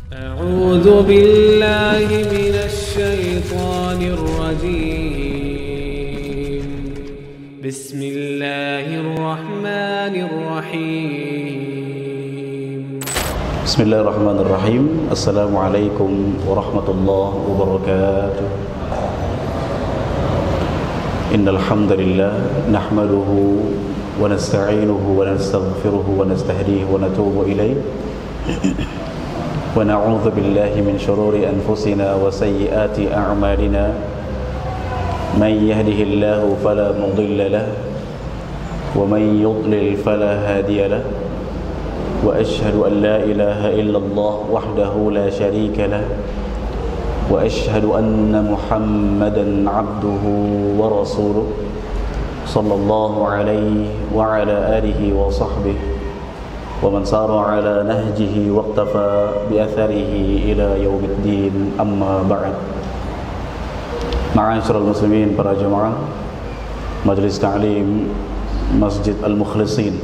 أعوذ بالله من الشيطان الرجيم بسم الله الرحمن الرحيم بسم الله الرحمن الرحيم السلام عليكم ورحمة الله وبركاته إن الحمد لله نحمده ونستعينه ونستغفره ونستهديه ونتوب إليه ونعوذ بالله من شرور أنفسنا وسيئات أعمالنا من يهده الله فلا مضل له ومن يضلل فلا هادي له وأشهد أن لا إله إلا الله وحده لا شريك له وأشهد أن محمدا عبده ورسوله صلى الله عليه وعلى آله وصحبه ومن سار على نهجه واقتفى بأثره إلى يوم الدين أما بعد. Ma'asyiral muslimin, para jemaah Majelis Ta'lim Masjid Al-Mukhlisin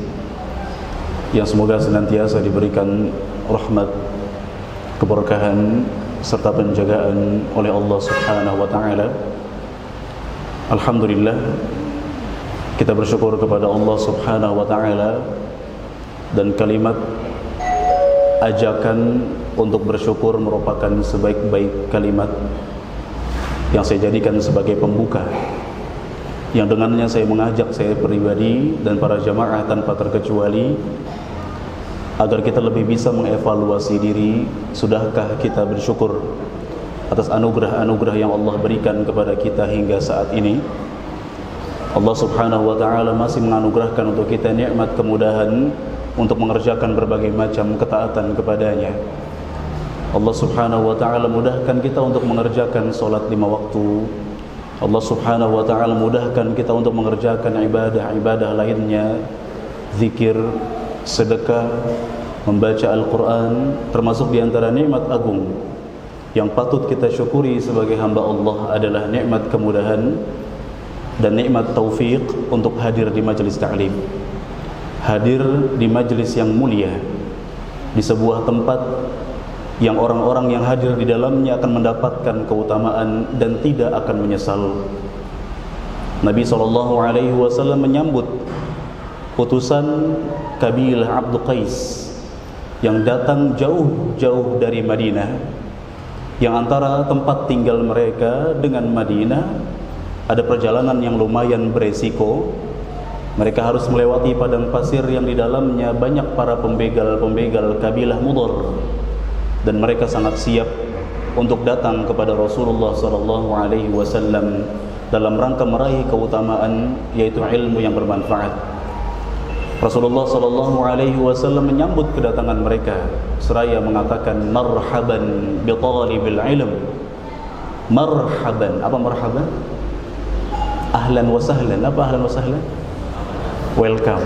yang semoga senantiasa diberikan rahmat, keberkahan serta penjagaan oleh Allah Subhanahu wa taala. Alhamdulillah, kita bersyukur kepada Allah Subhanahu wa taala, dan kalimat ajakan untuk bersyukur merupakan sebaik-baik kalimat yang saya jadikan sebagai pembuka, yang dengannya saya mengajak saya pribadi dan para jamaah tanpa terkecuali agar kita lebih bisa mengevaluasi diri. Sudahkah kita bersyukur atas anugerah-anugerah yang Allah berikan kepada kita hingga saat ini? Allah Subhanahu wa taala masih menganugerahkan untuk kita nikmat kemudahan untuk mengerjakan berbagai macam ketaatan kepadanya. Allah Subhanahu wa taala mudahkan kita untuk mengerjakan salat 5 waktu. Allah Subhanahu wa taala mudahkan kita untuk mengerjakan ibadah-ibadah lainnya, zikir, sedekah, membaca Al-Qur'an, termasuk di antara nikmat agung yang patut kita syukuri sebagai hamba Allah adalah nikmat kemudahan dan nikmat taufik untuk hadir di majelis ta'lim, hadir di majelis yang mulia, di sebuah tempat yang orang-orang yang hadir di dalamnya akan mendapatkan keutamaan dan tidak akan menyesal. Nabi SAW menyambut putusan Kabilah Abdul Qais yang datang jauh-jauh dari Madinah, yang antara tempat tinggal mereka dengan Madinah ada perjalanan yang lumayan beresiko. Mereka harus melewati padang pasir yang di dalamnya banyak para pembegal-pembegal kabilah Mudhar, dan mereka sangat siap untuk datang kepada Rasulullah SAW dalam rangka meraih keutamaan, yaitu ilmu yang bermanfaat. Rasulullah SAW menyambut kedatangan mereka seraya mengatakan, marhaban bi talibil ilm. Marhaban, apa marhaban? Ahlan wa sahlan. Apa ahlan wa sahlan? Welcome,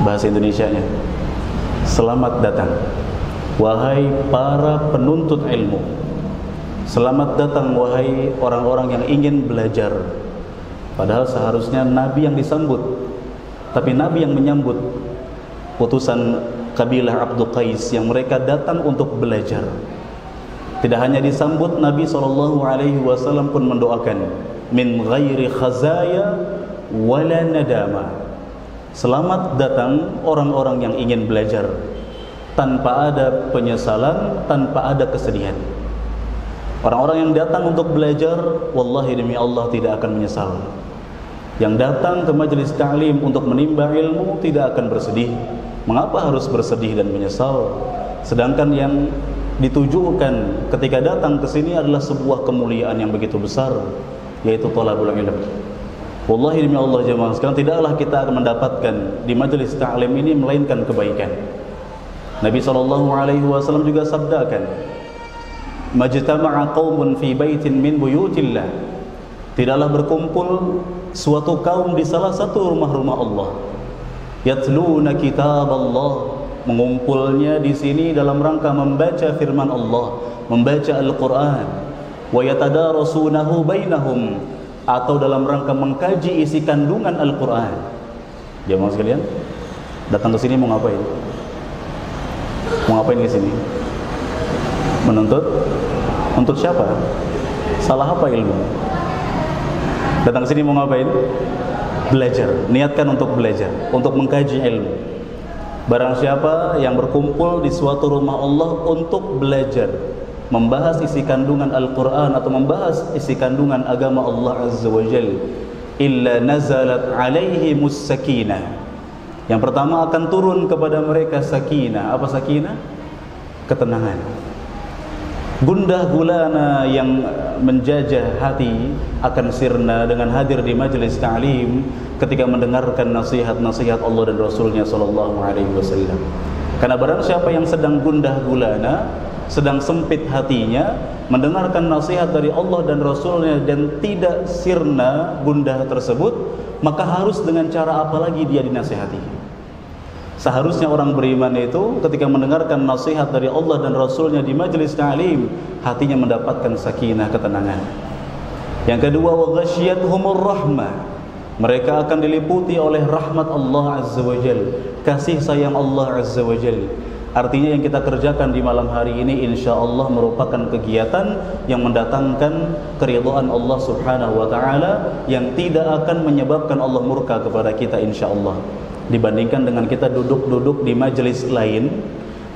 bahasa Indonesianya. Selamat datang, wahai para penuntut ilmu. Selamat datang, wahai orang-orang yang ingin belajar. Padahal seharusnya Nabi yang disambut, tapi Nabi yang menyambut putusan kabilah Abdul Qais yang mereka datang untuk belajar. Tidak hanya disambut, Nabi SAW pun mendoakan, min ghairi khazaya wala nadama. Selamat datang orang-orang yang ingin belajar, tanpa ada penyesalan, tanpa ada kesedihan. Orang-orang yang datang untuk belajar, wallahi demi Allah tidak akan menyesal. Yang datang ke majelis ta'lim untuk menimba ilmu tidak akan bersedih. Mengapa harus bersedih dan menyesal? Sedangkan yang ditujukan ketika datang ke sini adalah sebuah kemuliaan yang begitu besar, yaitu thalabul ilm. Wallahi demi Allah jemaah sekalian, tidaklah kita akan mendapatkan di majelis ta'lim ini melainkan kebaikan. Nabi SAW juga sabdakan, majtama'a qaumun fi baitin min buyutillah. Tidaklah berkumpul suatu kaum di salah satu rumah-rumah Allah, yatluna kitab Allah, mengumpulnya di sini dalam rangka membaca firman Allah, membaca Al-Qur'an, wa yatadarasunahu bainahum, atau dalam rangka mengkaji isi kandungan Al-Qur'an. Jemaah sekalian, datang ke sini mau ngapain? Mau ngapain ke sini? Menuntut untuk siapa? Salah apa ilmu? Datang sini mau ngapain? Belajar. Niatkan untuk belajar, untuk mengkaji ilmu. Barang siapa yang berkumpul di suatu rumah Allah untuk belajar, membahas isi kandungan Al-Quran atau membahas isi kandungan agama Allah Azza wa Jalla, illa nazalat alaihimus sakinah. Yang pertama akan turun kepada mereka sakinah. Apa sakinah? Ketenangan. Gundah gulana yang menjajah hati akan sirna dengan hadir di majelis ta'lim ketika mendengarkan nasihat-nasihat Allah dan Rasulnya sallallahu alaihi wasallam. Karena barang siapa yang sedang gundah gulana, sedang sempit hatinya, mendengarkan nasihat dari Allah dan Rasulnya dan tidak sirna gundah tersebut, maka harus dengan cara apa lagi dia dinasihati? Seharusnya orang beriman itu ketika mendengarkan nasihat dari Allah dan Rasulnya di majelis ta'lim, hatinya mendapatkan sakinah, ketenangan. Yang kedua, wa ghasyiyatuhumur rahmah. Mereka akan diliputi oleh rahmat Allah Azza wa Jalla, kasih sayang Allah Azza wa Jalla. Artinya yang kita kerjakan di malam hari ini insyaallah merupakan kegiatan yang mendatangkan keridhaan Allah Subhanahu wa taala, yang tidak akan menyebabkan Allah murka kepada kita insyaallah. Dibandingkan dengan kita duduk-duduk di majelis lain.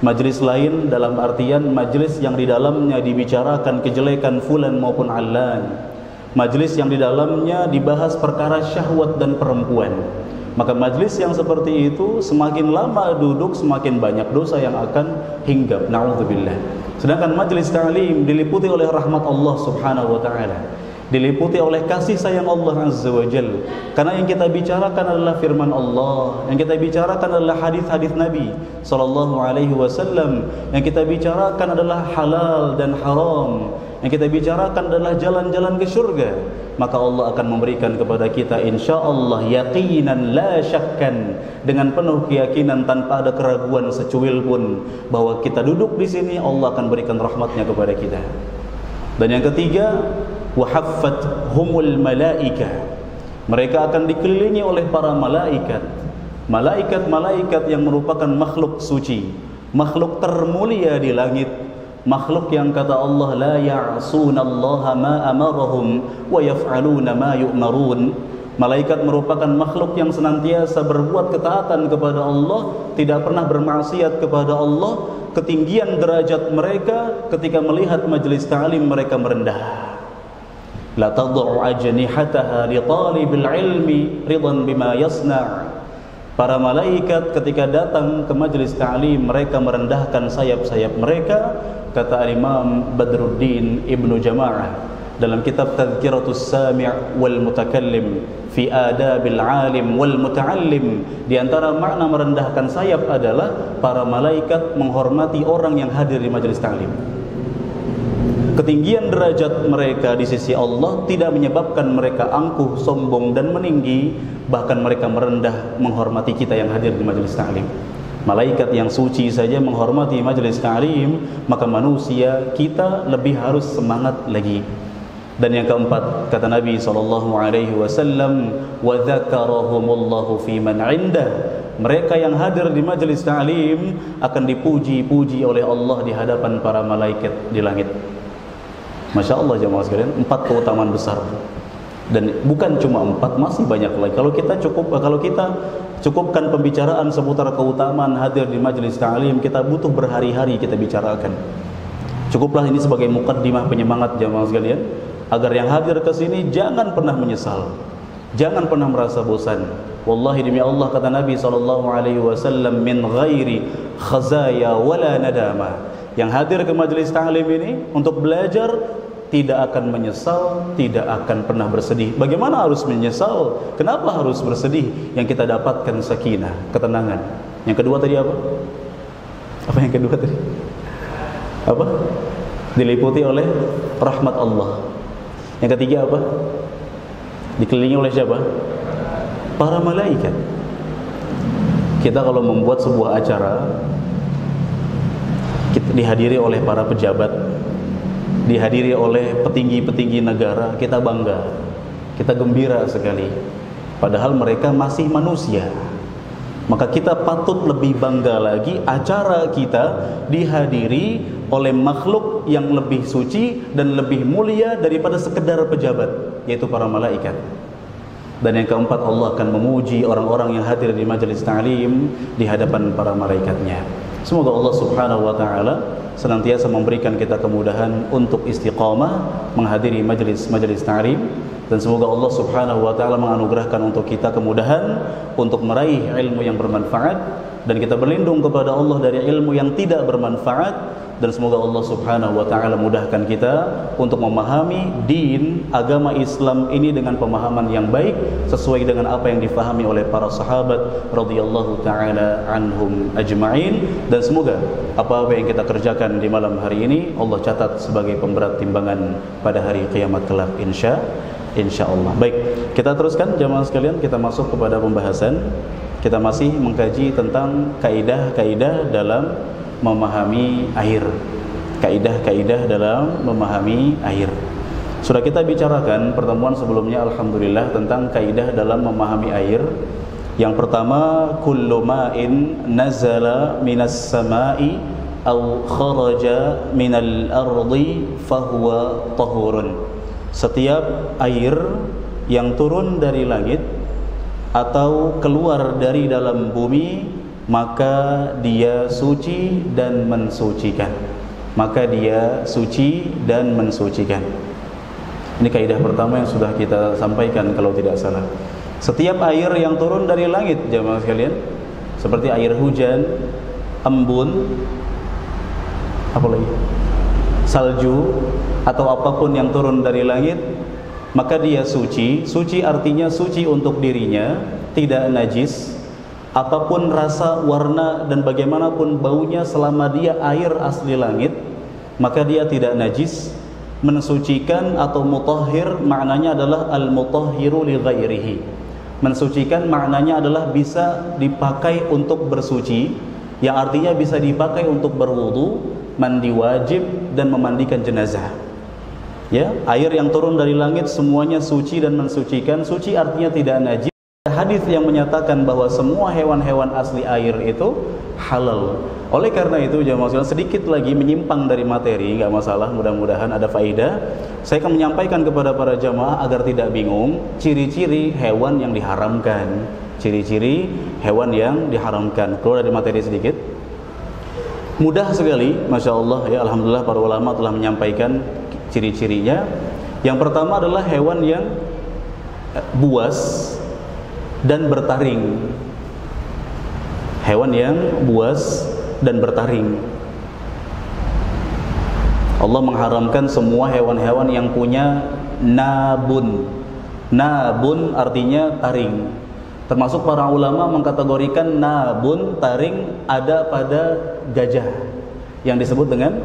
Majelis lain dalam artian majelis yang di dalamnya dibicarakan kejelekan fulan maupun allan, majelis yang di dalamnya dibahas perkara syahwat dan perempuan. Maka majelis yang seperti itu semakin lama duduk semakin banyak dosa yang akan hinggap, na'udzubillah. Sedangkan majelis ta'lim diliputi oleh rahmat Allah Subhanahu wa taala, diliputi oleh kasih sayang Allah Azza wa Jalla. Karena yang kita bicarakan adalah firman Allah, yang kita bicarakan adalah hadis-hadis Nabi sallallahu alaihi wasallam, yang kita bicarakan adalah halal dan haram, yang kita bicarakan adalah jalan-jalan ke surga. Maka Allah akan memberikan kepada kita insyaallah yaqinan la syakkan, dengan penuh keyakinan tanpa ada keraguan secuil pun bahwa kita duduk di sini Allah akan berikan rahmatnya kepada kita. Dan yang ketiga, wahaffathumul malaika. Mereka akan dikelilingi oleh para malaikat. Malaikat-malaikat yang merupakan makhluk suci, makhluk termulia di langit, makhluk yang kata Allah la ya'sunallaha ma amarahum wa yaf'aluna ma yu'marun. Malaikat merupakan makhluk yang senantiasa berbuat ketaatan kepada Allah, tidak pernah bermaksiat kepada Allah. Ketinggian derajat mereka ketika melihat majelis ta'lim mereka merendah. La tad'u ajnihataha li talibil ilmi ridan bima yasna'. Para malaikat ketika datang ke majelis ta'lim mereka merendahkan sayap-sayap mereka. Kata Imam Badruddin Ibnu Jama'ah dalam kitab Tadhkiratus Sami' wal Mutakallim fi Adabil Alim wal Muta'allim, di antara makna merendahkan sayap adalah para malaikat menghormati orang yang hadir di majelis ta'lim. Ketinggian derajat mereka di sisi Allah tidak menyebabkan mereka angkuh, sombong dan meninggi, bahkan mereka merendah menghormati kita yang hadir di majelis ta'lim. Malaikat yang suci saja menghormati majelis ta'lim, maka manusia kita lebih harus semangat lagi. Dan yang keempat, kata Nabi sallallahu alaihi wasallam, wa dzakarahumullahu fi man 'indah. Mereka yang hadir di majelis ta'lim akan dipuji-puji oleh Allah di hadapan para malaikat di langit. Masya Allah jemaah sekalian, 4 keutamaan besar. Dan bukan cuma 4, masih banyak lagi. Kalau kita cukupkan pembicaraan seputar keutamaan hadir di majelis ta'lim, kita butuh berhari-hari kita bicarakan. Cukuplah ini sebagai mukaddimah penyemangat jemaah sekalian, agar yang hadir ke sini jangan pernah menyesal, jangan pernah merasa bosan. Wallahi demi Allah, kata Nabi sallallahu alaihi wasallam, min ghairi khazaya wala nadama. Yang hadir ke majelis ta'lim ini untuk belajar tidak akan menyesal, tidak akan pernah bersedih. Bagaimana harus menyesal? Kenapa harus bersedih? Yang kita dapatkan sakinah, ketenangan. Yang kedua tadi apa? Apa yang kedua tadi? Apa? Diliputi oleh rahmat Allah. Yang ketiga apa? Dikelilingi oleh siapa? Para malaikat. Kita kalau membuat sebuah acara, kita dihadiri oleh para pejabat, dihadiri oleh petinggi-petinggi negara, kita bangga, kita gembira sekali. Padahal mereka masih manusia. Maka kita patut lebih bangga lagi acara kita dihadiri oleh makhluk yang lebih suci dan lebih mulia daripada sekedar pejabat, yaitu para malaikat. Dan yang keempat, Allah akan memuji orang-orang yang hadir di majelis ta'lim di hadapan para malaikatnya. Semoga Allah Subhanahu wa taala senantiasa memberikan kita kemudahan untuk istiqamah menghadiri majelis ta'lim, dan semoga Allah Subhanahu wa taala menganugerahkan untuk kita kemudahan untuk meraih ilmu yang bermanfaat, dan kita berlindung kepada Allah dari ilmu yang tidak bermanfaat. Dan semoga Allah Subhanahu wa taala mudahkan kita untuk memahami din agama Islam ini dengan pemahaman yang baik sesuai dengan apa yang difahami oleh para sahabat radhiyallahu taala anhum ajma'in. Dan semoga apa-apa yang kita kerjakan di malam hari ini Allah catat sebagai pemberat timbangan pada hari kiamat kelak, insyaallah. Baik, kita teruskan jamaah sekalian, kita masuk kepada pembahasan. Kita masih mengkaji tentang kaidah-kaidah dalam memahami air. Kaidah-kaidah dalam memahami air. Sudah kita bicarakan pertemuan sebelumnya alhamdulillah tentang kaidah dalam memahami air. Yang pertama, kullu ma'in nazala minas sama'i aw kharaja minal ardi fahuwa tahurun. Setiap air yang turun dari langit atau keluar dari dalam bumi, maka dia suci dan mensucikan. Maka dia suci dan mensucikan. Ini kaidah pertama yang sudah kita sampaikan kalau tidak salah. Setiap air yang turun dari langit, jemaah sekalian, seperti air hujan, embun, apa lagi? Salju atau apapun yang turun dari langit, maka dia suci. Suci artinya suci untuk dirinya, tidak najis. Apapun rasa, warna, dan bagaimanapun baunya selama dia air asli langit, maka dia tidak najis. Mensucikan atau mutahhir maknanya adalah al-mutahhiru li ghairihi. Mensucikan maknanya adalah bisa dipakai untuk bersuci, yang artinya bisa dipakai untuk berwudu, mandi wajib, dan memandikan jenazah. Ya, air yang turun dari langit semuanya suci dan mensucikan. Suci artinya tidak najis. Hadis yang menyatakan bahwa semua hewan-hewan asli air itu halal. Oleh karena itu jemaah sekalian, sedikit lagi menyimpang dari materi, enggak masalah, mudah-mudahan ada faedah. Saya akan menyampaikan kepada para jemaah agar tidak bingung ciri-ciri hewan yang diharamkan. Ciri-ciri hewan yang diharamkan. Keluar dari materi sedikit. Mudah sekali, Masya Allah ya, alhamdulillah para ulama telah menyampaikan ciri-cirinya. Yang pertama adalah hewan yang buas dan bertaring. Hewan yang buas dan bertaring. Allah mengharamkan semua hewan-hewan yang punya nabun. Nabun artinya taring. Termasuk para ulama mengkategorikan nabun, taring, ada pada gajah yang disebut dengan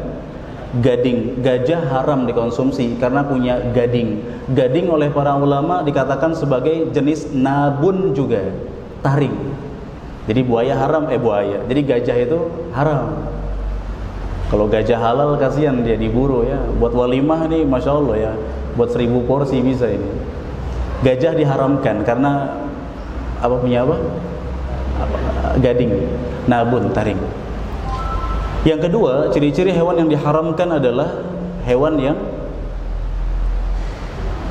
gading. Gajah haram dikonsumsi karena punya gading. Gading oleh para ulama dikatakan sebagai jenis nabun juga, taring. Jadi buaya haram, buaya. Jadi gajah itu haram. Kalau gajah halal kasihan dia diburu ya. Buat walimah nih Masya Allah ya, buat 1000 porsi bisa ini. Gajah diharamkan karena apa punya apa? Gading, nabun, taring. Yang kedua, ciri-ciri hewan yang diharamkan adalah hewan yang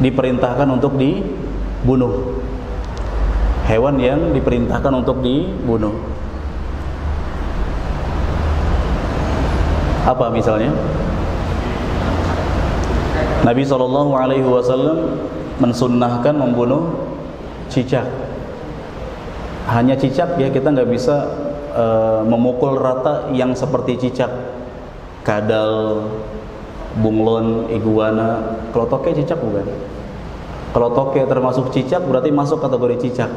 diperintahkan untuk dibunuh. Hewan yang diperintahkan untuk dibunuh. Apa misalnya? Nabi SAW mensunnahkan membunuh cicak. Hanya cicak ya, kita nggak bisa memukul rata yang seperti cicak, kadal, bunglon, iguana. Kalau toke cicak bukan? Kalau toke termasuk cicak berarti masuk kategori cicak.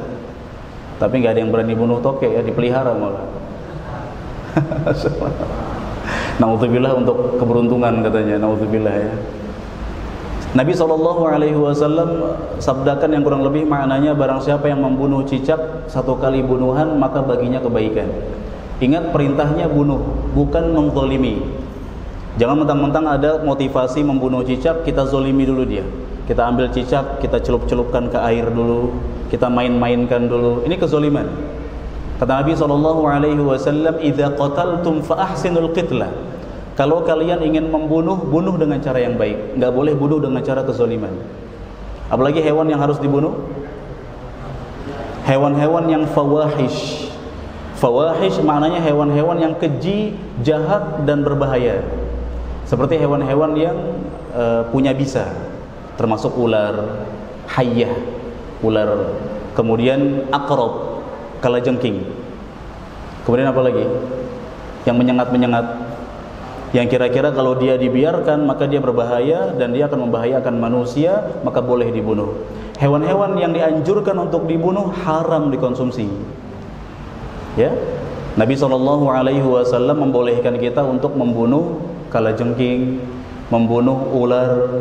Tapi nggak ada yang berani bunuh toke ya, dipelihara malah. Naudzubillah untuk keberuntungan katanya, naudzubillah ya. Nabi SAW sabdakan yang kurang lebih maknanya, barang siapa yang membunuh cicak 1 kali bunuhan maka baginya kebaikan. Ingat perintahnya bunuh, bukan menzalimi. Jangan mentang-mentang ada motivasi membunuh cicak, kita zolimi dulu dia. Kita ambil cicak, kita celup-celupkan ke air dulu, kita main-mainkan dulu. Ini kezoliman. Kata Nabi SAW, "Idza qataltum fa ahsinul qitlah." Kalau kalian ingin membunuh, bunuh dengan cara yang baik. Enggak boleh bunuh dengan cara kezaliman. Apalagi hewan yang harus dibunuh? Hewan-hewan yang fawahish. Fawahish maknanya hewan-hewan yang keji, jahat dan berbahaya. Seperti hewan-hewan yang punya bisa, termasuk ular, hayyah, ular, kemudian aqrab, kalajengking. Kemudian apa lagi? Yang menyengat-menyengat, yang kira-kira kalau dia dibiarkan maka dia berbahaya dan dia akan membahayakan manusia, maka boleh dibunuh. Hewan-hewan yang dianjurkan untuk dibunuh haram dikonsumsi. Ya, Nabi SAW membolehkan kita untuk membunuh kalajengking, membunuh ular.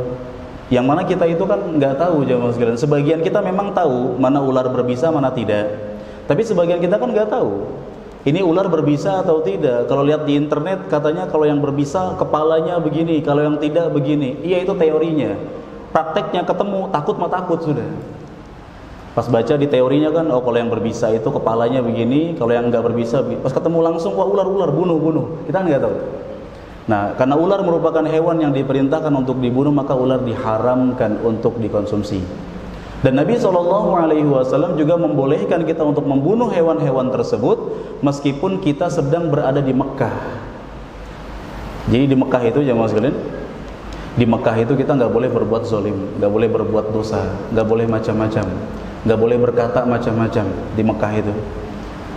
Yang mana kita itu kan nggak tahu, jemaah sekalian. Sebagian kita memang tahu mana ular berbisa, mana tidak. Tapi sebagian kita kan nggak tahu. Ini ular berbisa atau tidak. Kalau lihat di internet katanya kalau yang berbisa kepalanya begini, kalau yang tidak begini. Iya, itu teorinya. Prakteknya ketemu, takut mah takut sudah. Pas baca di teorinya kan, oh kalau yang berbisa itu kepalanya begini, kalau yang nggak berbisa begini. Pas ketemu langsung, wah ular, bunuh. Kita nggak tahu. Nah, karena ular merupakan hewan yang diperintahkan untuk dibunuh, maka ular diharamkan untuk dikonsumsi. Dan Nabi SAW juga membolehkan kita untuk membunuh hewan-hewan tersebut meskipun kita sedang berada di Mekah. Jadi di Mekah itu, jemaah sekalian, di Mekah itu kita nggak boleh berbuat zalim, nggak boleh berbuat dosa, nggak boleh macam-macam, nggak boleh berkata macam-macam di Mekah itu.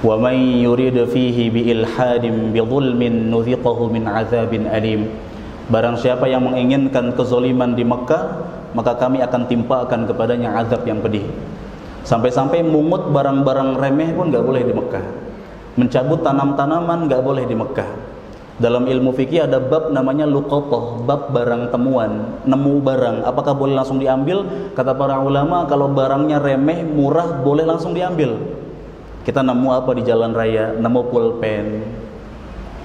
Wa may yurid fihi bi ilhadin bi dhulmin nudhiqahu min 'adzabin alim. Barang siapa yang menginginkan kezaliman di Mekah, maka kami akan timpakan kepadanya azab yang pedih. Sampai-sampai mungut barang-barang remeh pun enggak boleh di Mekah. Mencabut tanam-tanaman enggak boleh di Mekah. Dalam ilmu fikih ada bab namanya luqatah, bab barang temuan, nemu barang, apakah boleh langsung diambil? Kata para ulama, kalau barangnya remeh, murah, boleh langsung diambil. Kita nemu apa di jalan raya? Nemu pulpen.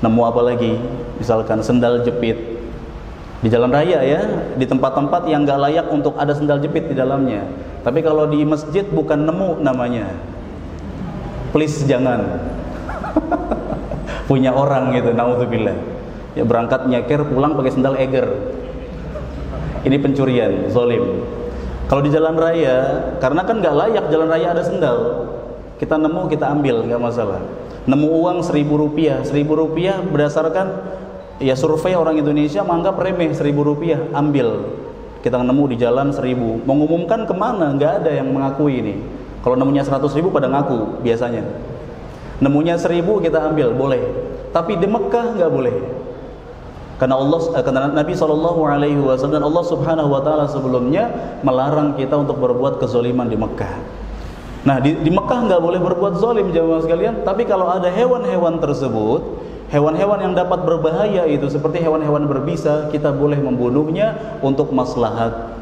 Nemu apa lagi? Misalkan sendal jepit. Di jalan raya ya, di tempat-tempat yang enggak layak untuk ada sendal jepit di dalamnya. Tapi kalau di masjid bukan nemu namanya. Please jangan. Punya orang gitu, naudzubillah. Ya berangkat nyeker, pulang pakai sendal Eger. Ini pencurian, zalim. Kalau di jalan raya, karena kan enggak layak jalan raya ada sendal. Kita nemu, kita ambil, nggak masalah. Nemu uang Rp1.000, Rp1.000 berdasarkan ya survei orang Indonesia menganggap remeh, Rp1.000, ambil. Kita nemu di jalan 1.000, mengumumkan kemana? Nggak ada yang mengakui ini. Kalau nemunya 100.000 pada ngaku biasanya. Nemunya 1.000 kita ambil, boleh. Tapi di Mekah nggak boleh. Karena Nabi SAW dan Allah Subhanahu Wa Taala sebelumnya melarang kita untuk berbuat kezaliman di Mekah. Nah, di Mekah nggak boleh berbuat zalim, jemaah sekalian. Tapi kalau ada hewan-hewan tersebut, hewan-hewan yang dapat berbahaya itu seperti hewan-hewan berbisa, kita boleh membunuhnya untuk maslahat.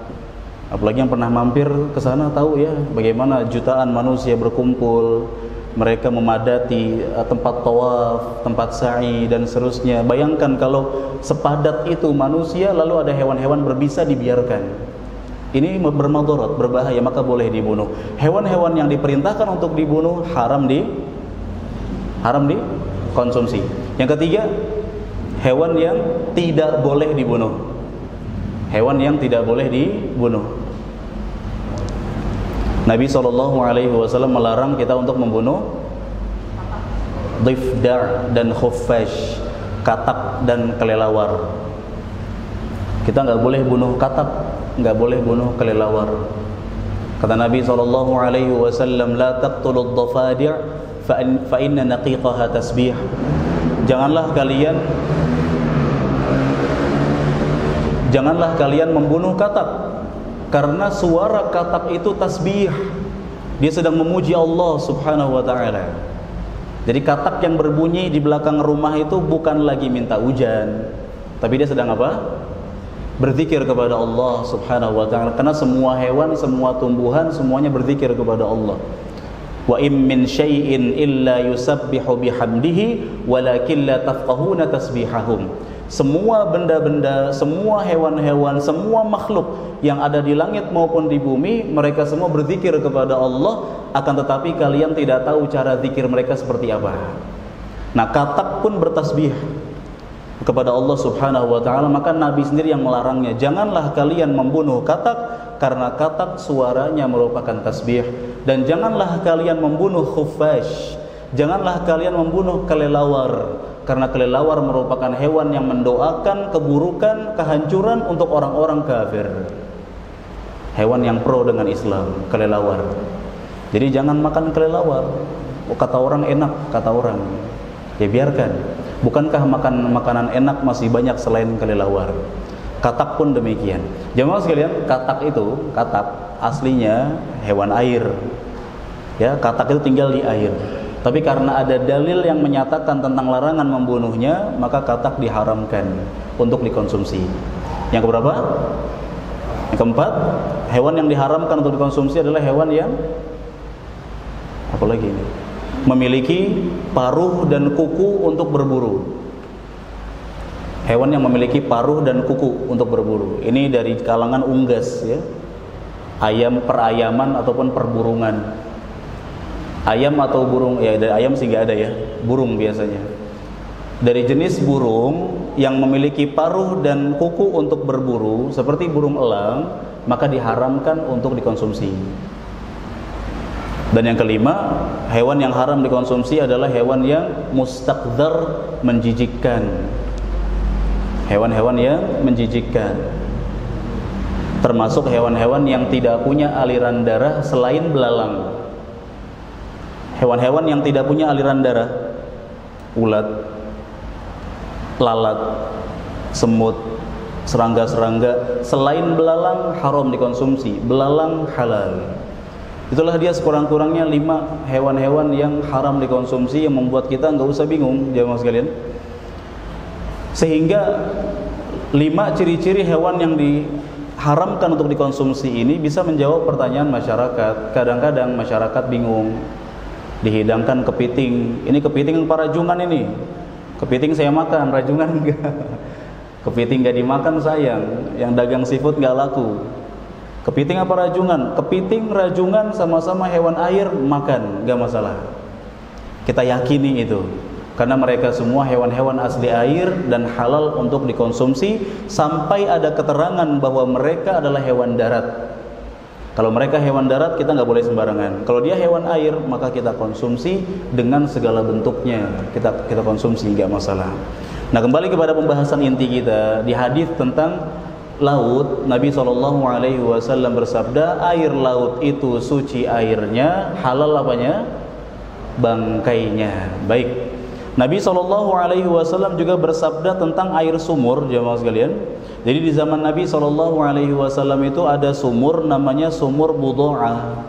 Apalagi yang pernah mampir ke sana tahu ya bagaimana jutaan manusia berkumpul, mereka memadati tempat tawaf, tempat sa'i dan seterusnya. Bayangkan kalau sepadat itu manusia lalu ada hewan-hewan berbisa dibiarkan. Ini bermadarat, berbahaya, maka boleh dibunuh. Hewan-hewan yang diperintahkan untuk dibunuh haram dikonsumsi. Yang ketiga, hewan yang tidak boleh dibunuh. Hewan yang tidak boleh dibunuh. Nabi SAW melarang kita untuk membunuh dhifda' dan khuffash, katak dan kelelawar. Kita nggak boleh bunuh katak, nggak boleh bunuh kelelawar. Kata Nabi SAW, la taqtulud dhafadi' fa inna naqiqaha tasbih. Janganlah kalian membunuh katak, karena suara katak itu tasbih. Dia sedang memuji Allah Subhanahu Wa Taala. Jadi katak yang berbunyi di belakang rumah itu bukan lagi minta hujan, tapi dia sedang apa? Berzikir kepada Allah Subhanahu Wa Taala. Karena semua hewan, semua tumbuhan, semuanya berzikir kepada Allah. Wa im min syai'in illa yusabbihu bihamdihi walakin la tafqahuna tasbihahum. semua benda-benda, semua hewan-hewan, semua makhluk yang ada di langit maupun di bumi, mereka semua berzikir kepada Allah, akan tetapi kalian tidak tahu cara zikir mereka seperti apa. Nah, katak pun bertasbih kepada Allah Subhanahu wa taala, maka Nabi sendiri yang melarangnya. Janganlah kalian membunuh katak, karena katak suaranya merupakan tasbih. Dan janganlah kalian membunuh khuffash, janganlah kalian membunuh kelelawar, karena kelelawar merupakan hewan yang mendoakan keburukan, kehancuran untuk orang-orang kafir. Hewan yang pro dengan Islam, kelelawar. Jadi jangan makan kelelawar. Kata orang enak, kata orang. Ya biarkan. Bukankah makan makanan enak masih banyak selain kelelawar? Katak pun demikian. Jemaah sekalian, katak itu, katak aslinya hewan air. Ya, katak itu tinggal di air. Tapi karena ada dalil yang menyatakan tentang larangan membunuhnya, maka katak diharamkan untuk dikonsumsi. Yang keberapa? Yang keempat, hewan yang diharamkan untuk dikonsumsi adalah hewan yang apa lagi ini? Memiliki paruh dan kuku untuk berburu. Hewan yang memiliki paruh dan kuku untuk berburu. Ini dari kalangan unggas, ya. Ayam, perayaman ataupun perburungan. Ayam atau burung, ya dari ayam sih nggak ada ya, burung biasanya. Dari jenis burung yang memiliki paruh dan kuku untuk berburu, seperti burung elang, maka diharamkan untuk dikonsumsi. Dan yang kelima, hewan yang haram dikonsumsi adalah hewan yang mustaqdzar, menjijikkan. Hewan-hewan yang menjijikkan, termasuk hewan-hewan yang tidak punya aliran darah selain belalang. Hewan-hewan yang tidak punya aliran darah, ulat, lalat, semut, serangga-serangga selain belalang haram dikonsumsi. Belalang halal. Itulah dia sekurang-kurangnya 5 hewan-hewan yang haram dikonsumsi, yang membuat kita nggak usah bingung, jemaah sekalian. Sehingga 5 ciri-ciri hewan yang diharamkan untuk dikonsumsi ini bisa menjawab pertanyaan masyarakat. Kadang-kadang masyarakat bingung. Dihidangkan kepiting. Ini kepiting apa rajungan ini? Kepiting saya makan, rajungan enggak. Kepiting enggak dimakan sayang. Yang dagang seafood enggak laku. Kepiting apa rajungan? Kepiting, rajungan sama-sama hewan air, makan, enggak masalah. Kita yakini itu. Karena mereka semua hewan-hewan asli air dan halal untuk dikonsumsi, sampai ada keterangan bahwa mereka adalah hewan darat. Kalau mereka hewan darat, kita nggak boleh sembarangan. Kalau dia hewan air, maka kita konsumsi dengan segala bentuknya. Kita konsumsi, nggak masalah. Nah, kembali kepada pembahasan inti kita di hadis tentang laut. Nabi SAW bersabda, air laut itu suci airnya, halal apanya? Bangkainya. Baik. Nabi SAW juga bersabda tentang air sumur, jemaah sekalian. Jadi di zaman Nabi SAW itu ada sumur namanya sumur Budha'ah.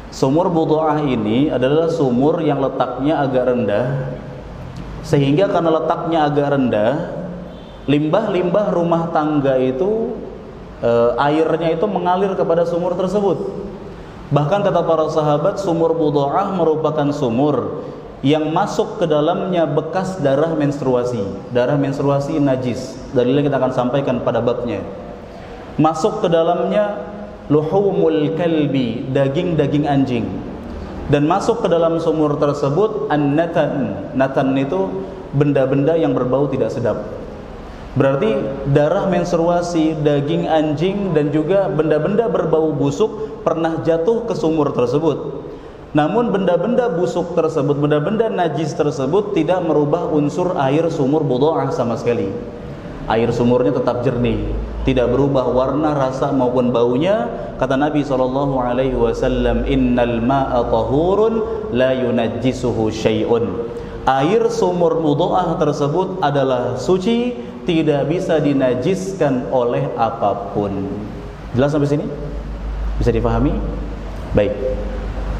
Sumur Budha'ah ini adalah sumur yang letaknya agak rendah, sehingga karena letaknya agak rendah, limbah-limbah rumah tangga itu airnya itu mengalir kepada sumur tersebut. Bahkan kata para sahabat, sumur Budha'ah merupakan sumur yang masuk ke dalamnya bekas darah menstruasi. Darah menstruasi najis. Dalilnya kita akan sampaikan pada babnya. Masuk ke dalamnya luhumul kalbi, daging-daging anjing. Dan masuk ke dalam sumur tersebut an-natan. Natan itu benda-benda yang berbau tidak sedap. Berarti darah menstruasi, daging anjing, dan juga benda-benda berbau busuk pernah jatuh ke sumur tersebut. Namun benda-benda busuk tersebut, benda-benda najis tersebut tidak merubah unsur air sumur Budha'ah sama sekali. Air sumurnya tetap jernih, tidak berubah warna, rasa maupun baunya. Kata Nabi SAW, innal ma'a tahurun la yunajjisuhu syai'un. Air sumur Budha'ah tersebut adalah suci, tidak bisa dinajiskan oleh apapun. Jelas sampai sini? Bisa dipahami? Baik.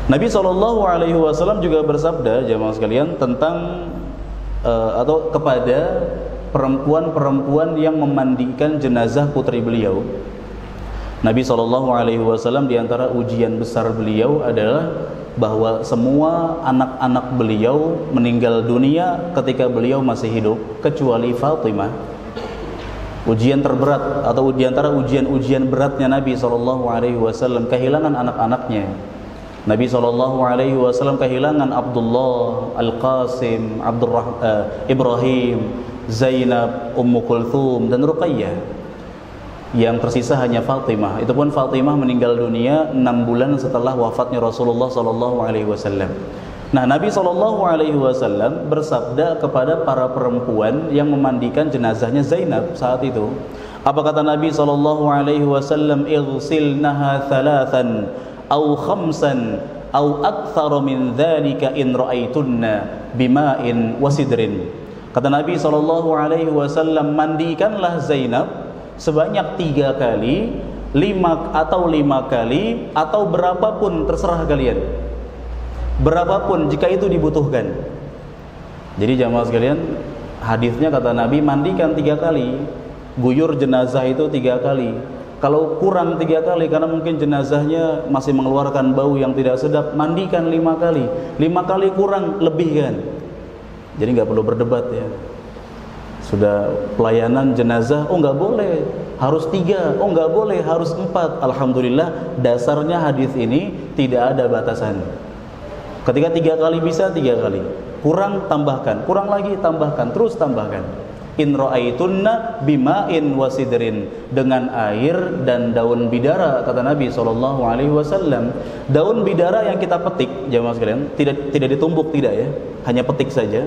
Nabi SAW juga bersabda, jemaah sekalian, tentang atau kepada perempuan-perempuan yang memandikan jenazah putri beliau. Nabi SAW di antara ujian besar beliau adalah bahwa semua anak-anak beliau meninggal dunia ketika beliau masih hidup, kecuali Fatimah. Ujian terberat atau di antara ujian-ujian beratnya Nabi SAW kehilangan anak-anaknya. Nabi SAW kehilangan Abdullah, Al-Qasim, Ibrahim, Zainab, Ummu Kulthum dan Ruqayyah. Yang tersisa hanya Fatimah. Itu pun Fatimah meninggal dunia 6 bulan setelah wafatnya Rasulullah SAW. Nah, Nabi SAW bersabda kepada para perempuan yang memandikan jenazahnya Zainab saat itu. Apa kata Nabi SAW? Ighsilnaha thalathan aw khamsan aw akthar min dzalika in ra'aitunna bima'in wasidrin. Kata Nabi SAW, mandikanlah Zainab sebanyak 3 kali, 5 kali, atau berapapun terserah kalian. Berapapun jika itu dibutuhkan. Jadi jamaah sekalian, hadisnya kata Nabi mandikan 3 kali, guyur jenazah itu 3 kali. Kalau kurang 3 kali karena mungkin jenazahnya masih mengeluarkan bau yang tidak sedap, mandikan 5 kali. 5 kali kurang, lebihkan. Jadi nggak perlu berdebat ya. Sudah pelayanan jenazah, oh nggak boleh, harus 3, oh nggak boleh, harus 4. Alhamdulillah, dasarnya hadis ini tidak ada batasan. Ketika 3 kali bisa, 3 kali. Kurang, tambahkan. Kurang lagi, tambahkan. Terus tambahkan. In ra'aitunna bima'in wasidrin, dengan air dan daun bidara, kata Nabi SAW. Daun bidara yang kita petik, jamaah sekalian, tidak ditumbuk, tidak ya, hanya petik saja.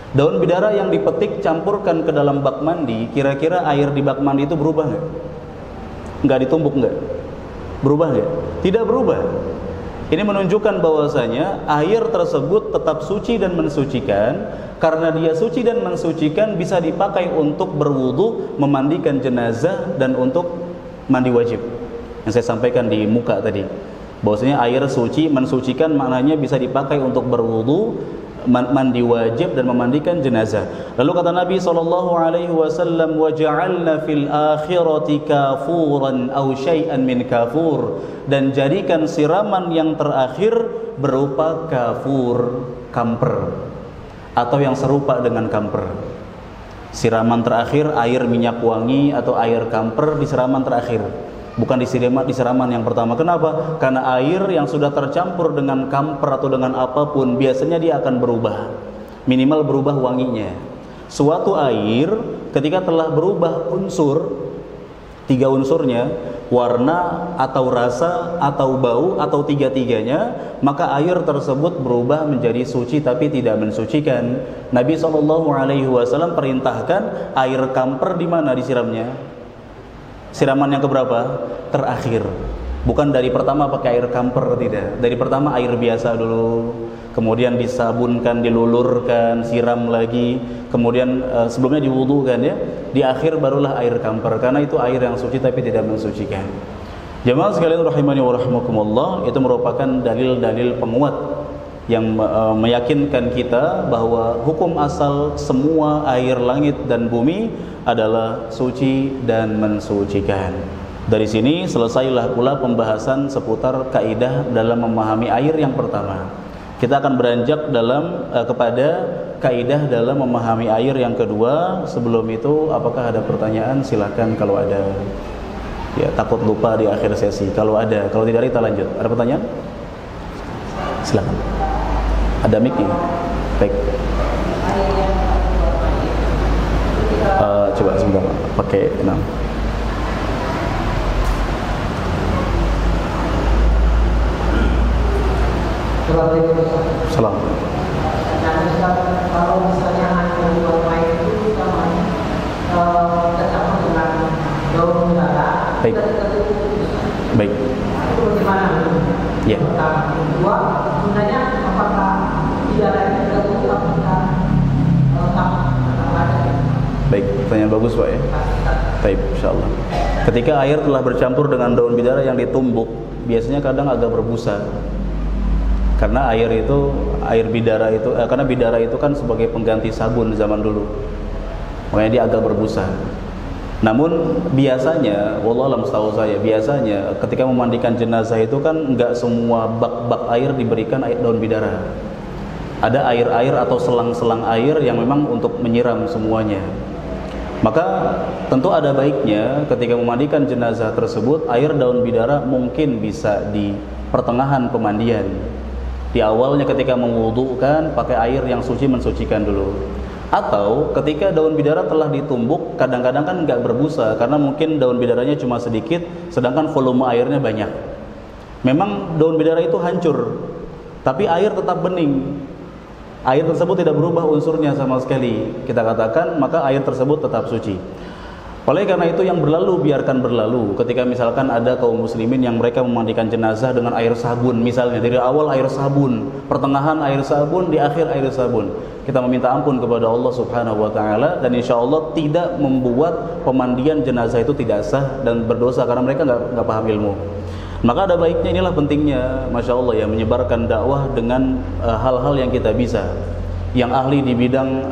Daun bidara yang dipetik campurkan ke dalam bak mandi. Kira-kira air di bak mandi itu berubah nggak? Nggak ditumbuk nggak? Berubah nggak? Tidak berubah. Ini menunjukkan bahwasanya air tersebut tetap suci dan mensucikan. Karena dia suci dan mensucikan, bisa dipakai untuk berwudu, memandikan jenazah, dan untuk mandi wajib. Yang saya sampaikan di muka tadi, bahwasanya air suci mensucikan maknanya bisa dipakai untuk berwudu, mandi wajib, dan memandikan jenazah. Lalu kata Nabi SAW, waja'alna fil akhirati kafuran aw syai'an min kafur, dan jadikan siraman yang terakhir berupa kafur, kamper, atau yang serupa dengan kamper. Siraman terakhir air minyak wangi atau air kamper di siraman terakhir, bukan di siraman yang pertama. Kenapa? Karena air yang sudah tercampur dengan kamper atau dengan apapun, biasanya dia akan berubah, minimal berubah wanginya. Suatu air ketika telah berubah unsur, 3 unsurnya, warna atau rasa atau bau atau 3-tiganya, maka air tersebut berubah menjadi suci tapi tidak mensucikan. Nabi SAW perintahkan air kamper di mana disiramnya? Siraman yang keberapa? Terakhir. Bukan dari pertama pakai air kamper, tidak. Dari pertama air biasa dulu, kemudian disabunkan, dilulurkan, siram lagi, kemudian sebelumnya diwudukan ya. Di akhir barulah air kamper, karena itu air yang suci tapi tidak mensucikan. Jamaah sekalian rahimani wa rahmakumullah, itu merupakan dalil-dalil penguat yang meyakinkan kita bahwa hukum asal semua air langit dan bumi adalah suci dan mensucikan. Dari sini selesailah pula pembahasan seputar kaidah dalam memahami air yang pertama. Kita akan beranjak kepada kaidah dalam memahami air yang kedua. Sebelum itu, apakah ada pertanyaan? Silakan kalau ada. Ya, takut lupa di akhir sesi. Kalau ada, kalau tidak kita lanjut. Ada pertanyaan? Silakan. Ada mic-nya? Baik. Coba sebentar, pakai 6. Salam. Kalau misalnya hanya buat main itu tercampur dengan daun udara, baik. Baik. Itu bagaimana? Ya. Pertama, kedua, sebenarnya apakah udara itu tertutup atau tidak? Baik, pertanyaan bagus Pak ya. Baik, insyaallah. Ketika air telah bercampur dengan daun bidara yang ditumbuk, biasanya kadang agak berbusa. Karena air bidara itu, karena bidara itu kan sebagai pengganti sabun zaman dulu, makanya dia agak berbusa. Namun biasanya, wallahualam setahu saya, biasanya ketika memandikan jenazah itu kan nggak semua bak-bak air diberikan air daun bidara. Ada air-air atau selang-selang air yang memang untuk menyiram semuanya. Maka tentu ada baiknya ketika memandikan jenazah tersebut, air daun bidara mungkin bisa di pertengahan pemandian. Di awalnya ketika mewudukan, pakai air yang suci mensucikan dulu. Atau ketika daun bidara telah ditumbuk, kadang-kadang kan nggak berbusa karena mungkin daun bidaranya cuma sedikit, sedangkan volume airnya banyak. Memang daun bidara itu hancur, tapi air tetap bening. Air tersebut tidak berubah unsurnya sama sekali. Kita katakan maka air tersebut tetap suci. Oleh karena itu yang berlalu biarkan berlalu. Ketika misalkan ada kaum muslimin yang mereka memandikan jenazah dengan air sabun, misalnya dari awal air sabun, pertengahan air sabun, di akhir air sabun, kita meminta ampun kepada Allah Subhanahu wa taala, dan insya Allah tidak membuat pemandian jenazah itu tidak sah dan berdosa karena mereka nggak paham ilmu. Maka ada baiknya, inilah pentingnya, masya Allah ya, menyebarkan dakwah dengan hal-hal yang kita bisa. Yang ahli di bidang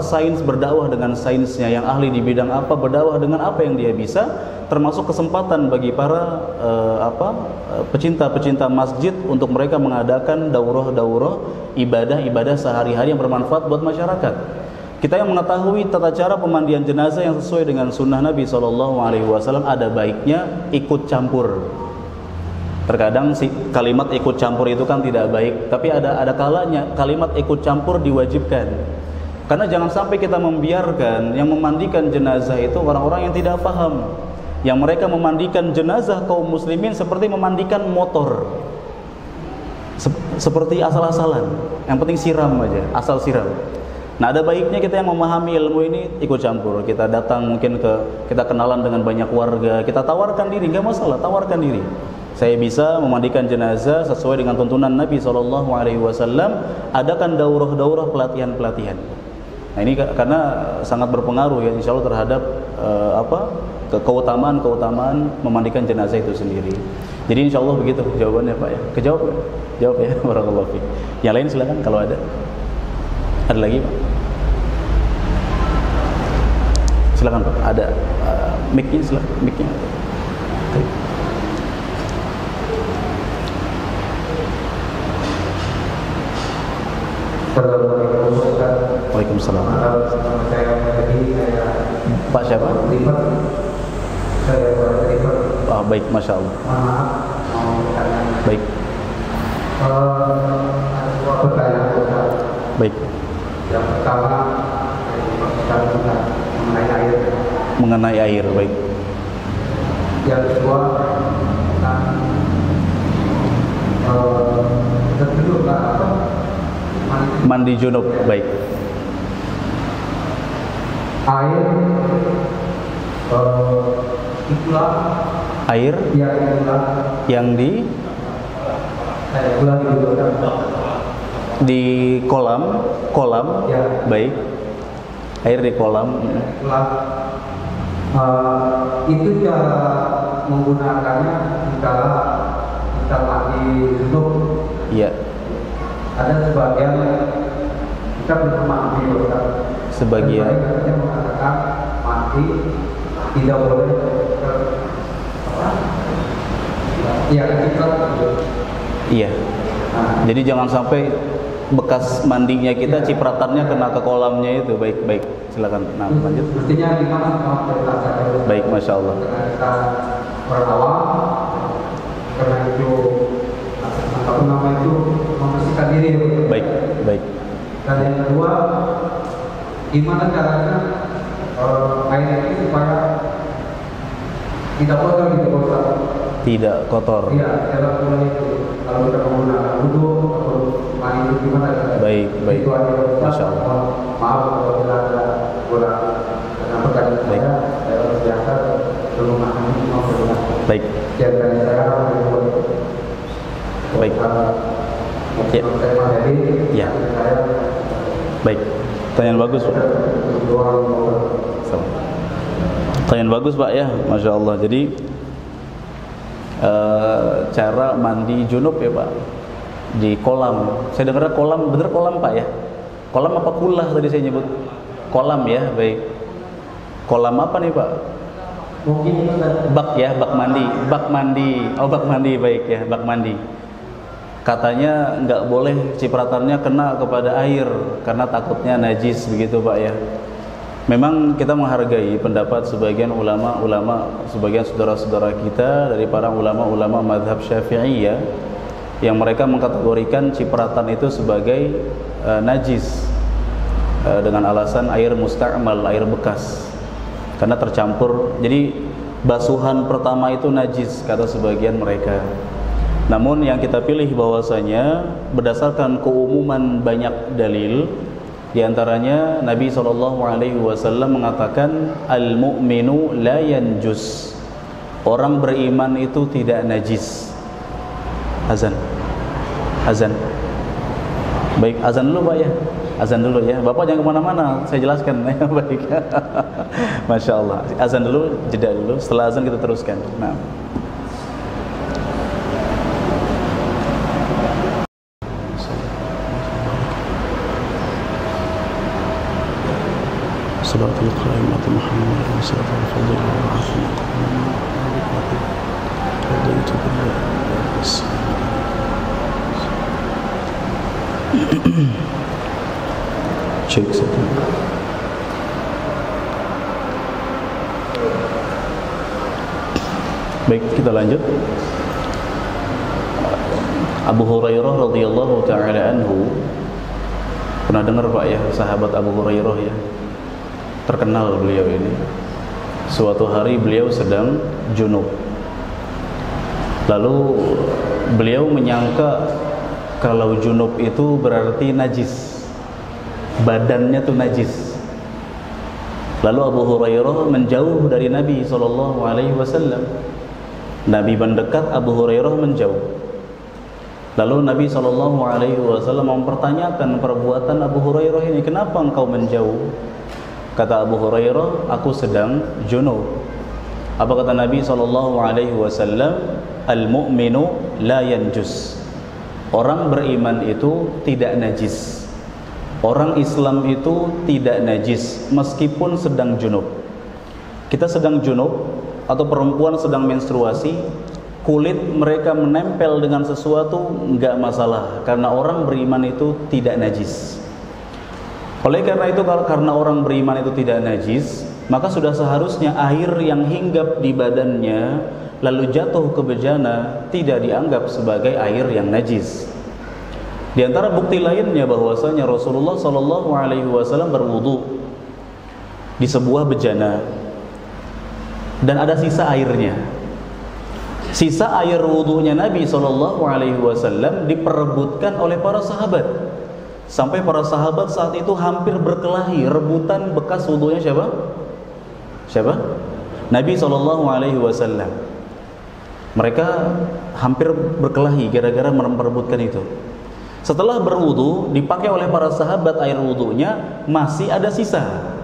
sains berdakwah dengan sainsnya, yang ahli di bidang apa berdakwah dengan apa yang dia bisa, termasuk kesempatan bagi para pecinta-pecinta masjid untuk mereka mengadakan daurah-daurah ibadah-ibadah sehari-hari yang bermanfaat buat masyarakat. Kita yang mengetahui tata cara pemandian jenazah yang sesuai dengan sunnah Nabi SAW, ada baiknya ikut campur. Terkadang kalimat ikut campur itu kan tidak baik, tapi ada kalanya kalimat ikut campur diwajibkan. Karena jangan sampai kita membiarkan yang memandikan jenazah itu orang-orang yang tidak paham, yang mereka memandikan jenazah kaum muslimin seperti memandikan motor, seperti asal-asalan, yang penting siram aja, asal siram. Nah, ada baiknya kita yang memahami ilmu ini ikut campur. Kita datang mungkin kita kenalan dengan banyak warga, kita tawarkan diri, nggak masalah, tawarkan diri. Saya bisa memandikan jenazah sesuai dengan tuntunan Nabi SAW. Adakan daurah-daurah pelatihan-pelatihan. Nah, ini karena sangat berpengaruh ya, insya Allah terhadap keutamaan memandikan jenazah itu sendiri. Jadi insya Allah begitu jawabannya Pak ya. Kejawab ya? Jawab ya. Barakallahu fiik. Yang lain silakan kalau ada. Ada lagi Pak? Silakan Pak. Ada mic-nya, silakan mic-nya. Okay. Waalaikumsalam. Pak siapa? Ah, baik, masya Allah. Baik. Baik. Yang pertama mengenai air. Mengenai air, baik. Yang kedua mandi junub, baik. Air itulah air yang di kolam ya. Baik. Air di kolam. Itu cara menggunakannya jika kita mandi junub. Iya. Ada sebagian kita belum mandi, sebagian kita mengatakan mandi tidak boleh iya. Jadi jangan sampai bekas mandinya kita cipratannya kena ke kolamnya itu. Baik, silakan. Nah, lanjut. Mestinya gimana? Baik, masya Allah. Karena kita berawal, karena itu membersihkan diri. Baik. Dan yang kedua, gimana caranya air itu supaya tidak kotor gitu Pak? Tidak kotor. Iya, dalam mulai itu kalau kita menggunakan wudhu atau mandi itu gimana? Baik. Itu aja. Masya Allah. Maaf kalau ada kurang pertanyaan saya biasa belum memahami maksudnya. Baik. Jadi saya baik. Ya. Baik. Pertanyaan bagus Pak. Pertanyaan bagus Pak ya, masya Allah. Jadi cara mandi junub ya Pak di kolam. Saya dengar kolam, bener kolam Pak ya? Kolam apa kulah tadi saya nyebut? Kolam ya, baik. Kolam apa nih Pak? Mungkin bak ya, bak mandi. Oh, bak mandi, baik ya, bak mandi. Katanya nggak boleh cipratannya kena kepada air karena takutnya najis begitu Pak ya. Memang kita menghargai pendapat sebagian ulama-ulama, sebagian saudara-saudara kita dari para ulama-ulama mazhab Syafi'iyah yang mereka mengkategorikan cipratan itu sebagai najis dengan alasan air musta'mal, air bekas, karena tercampur. Jadi basuhan pertama itu najis kata sebagian mereka. Namun yang kita pilih bahwasanya berdasarkan keumuman banyak dalil, di antaranya Nabi SAW mengatakan al-mu'minu la yanjus, orang beriman itu tidak najis. Azan. Baik, azan dulu Pak ya. Azan dulu ya. Bapak jangan kemana-mana, saya jelaskan. Baik. Masya Allah. Azan dulu, jeda dulu. Setelah azan kita teruskan. Nah. Salatul qaimat Muhammad wa sallallahu alaihi wa sallam. Cek satu. Baik, kita lanjut. Abu Hurairah radhiyallahu taala anhu, pernah dengar Pak ya, sahabat Abu Hurairah ya, terkenal beliau ini. Suatu hari beliau sedang junub, lalu beliau menyangka kalau junub itu berarti najis, badannya tuh najis. Lalu Abu Hurairah menjauh dari Nabi SAW. Nabi mendekat, Abu Hurairah menjauh. Lalu Nabi SAW mempertanyakan perbuatan Abu Hurairah ini, kenapa engkau menjauh? Kata Abu Hurairah, aku sedang junub. Apa kata Nabi SAW? Al-mu'minu la yanjus, orang beriman itu tidak najis. Orang Islam itu tidak najis meskipun sedang junub. Kita sedang junub atau perempuan sedang menstruasi, kulit mereka menempel dengan sesuatu enggak masalah, karena orang beriman itu tidak najis. Oleh karena itu, karena orang beriman itu tidak najis, maka sudah seharusnya air yang hinggap di badannya lalu jatuh ke bejana tidak dianggap sebagai air yang najis. Di antara bukti lainnya bahwasanya Rasulullah SAW berwudu di sebuah bejana dan ada sisa airnya. Sisa air wudunya Nabi SAW diperebutkan oleh para sahabat, sampai para sahabat saat itu hampir berkelahi rebutan bekas wudunya siapa? Nabi SAW. Mereka hampir berkelahi gara-gara memperebutkan itu. Setelah berwudu, dipakai oleh para sahabat air wudunya, masih ada sisa.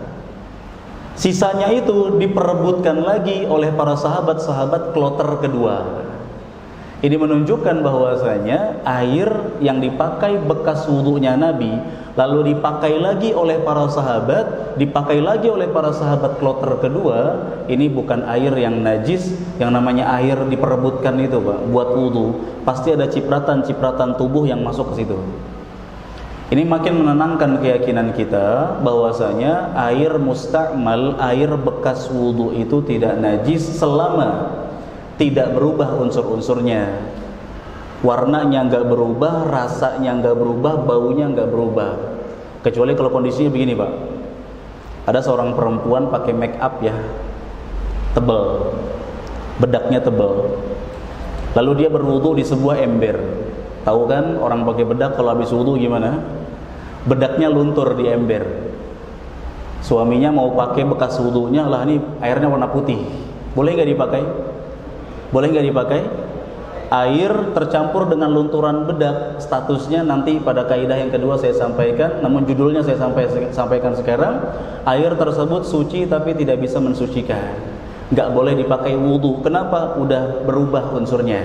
Sisanya itu diperebutkan lagi oleh para sahabat kloter kedua. Ini menunjukkan bahwasanya air yang dipakai bekas wudunya Nabi lalu dipakai lagi oleh para sahabat, dipakai lagi oleh para sahabat kloter kedua, ini bukan air yang najis. Yang namanya air diperebutkan itu Pak, buat wudu pasti ada cipratan-cipratan tubuh yang masuk ke situ. Ini makin menenangkan keyakinan kita bahwasanya air musta'mal, air bekas wudu itu tidak najis selama tidak berubah unsur-unsurnya. Warnanya enggak berubah, rasanya enggak berubah, baunya enggak berubah. Kecuali kalau kondisinya begini Pak, ada seorang perempuan pakai make up ya, tebal, bedaknya tebal, lalu dia berwudu di sebuah ember. Tahu kan orang pakai bedak kalau habis wudu gimana? Bedaknya luntur di ember. Suaminya mau pakai bekas wudunya, lah ini airnya warna putih, boleh nggak dipakai? Boleh nggak dipakai? Air tercampur dengan lunturan bedak, statusnya nanti pada kaidah yang kedua saya sampaikan, namun judulnya saya sampaikan sekarang. Air tersebut suci tapi tidak bisa mensucikan, nggak boleh dipakai wudu. Kenapa? Udah berubah unsurnya.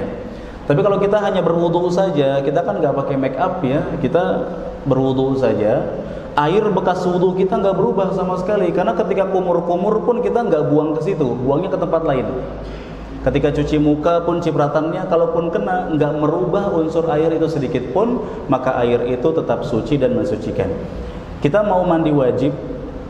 Tapi kalau kita hanya berwudu saja, kita kan nggak pakai make up ya, kita berwudu saja, air bekas wudu kita nggak berubah sama sekali, karena ketika kumur-kumur pun kita nggak buang ke situ, buangnya ke tempat lain. Ketika cuci muka pun cipratannya kalaupun kena nggak merubah unsur air itu sedikit pun, maka air itu tetap suci dan mensucikan. Kita mau mandi wajib,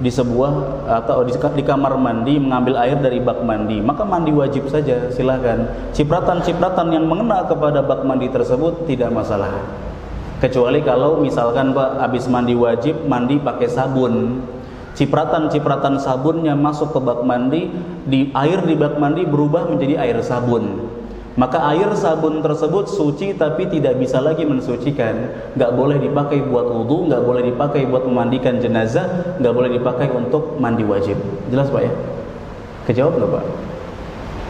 di sebuah atau di kamar mandi mengambil air dari bak mandi, maka mandi wajib saja, silahkan. Cipratan-cipratan yang mengena kepada bak mandi tersebut tidak masalah. Kecuali kalau misalkan Pak habis mandi wajib mandi pakai sabun, cipratan-cipratan sabunnya masuk ke bak mandi, air di bak mandi berubah menjadi air sabun, maka air sabun tersebut suci tapi tidak bisa lagi mensucikan. Nggak boleh dipakai buat wudu, nggak boleh dipakai buat memandikan jenazah, nggak boleh dipakai untuk mandi wajib. Jelas Pak ya? Kejawab nggak Pak?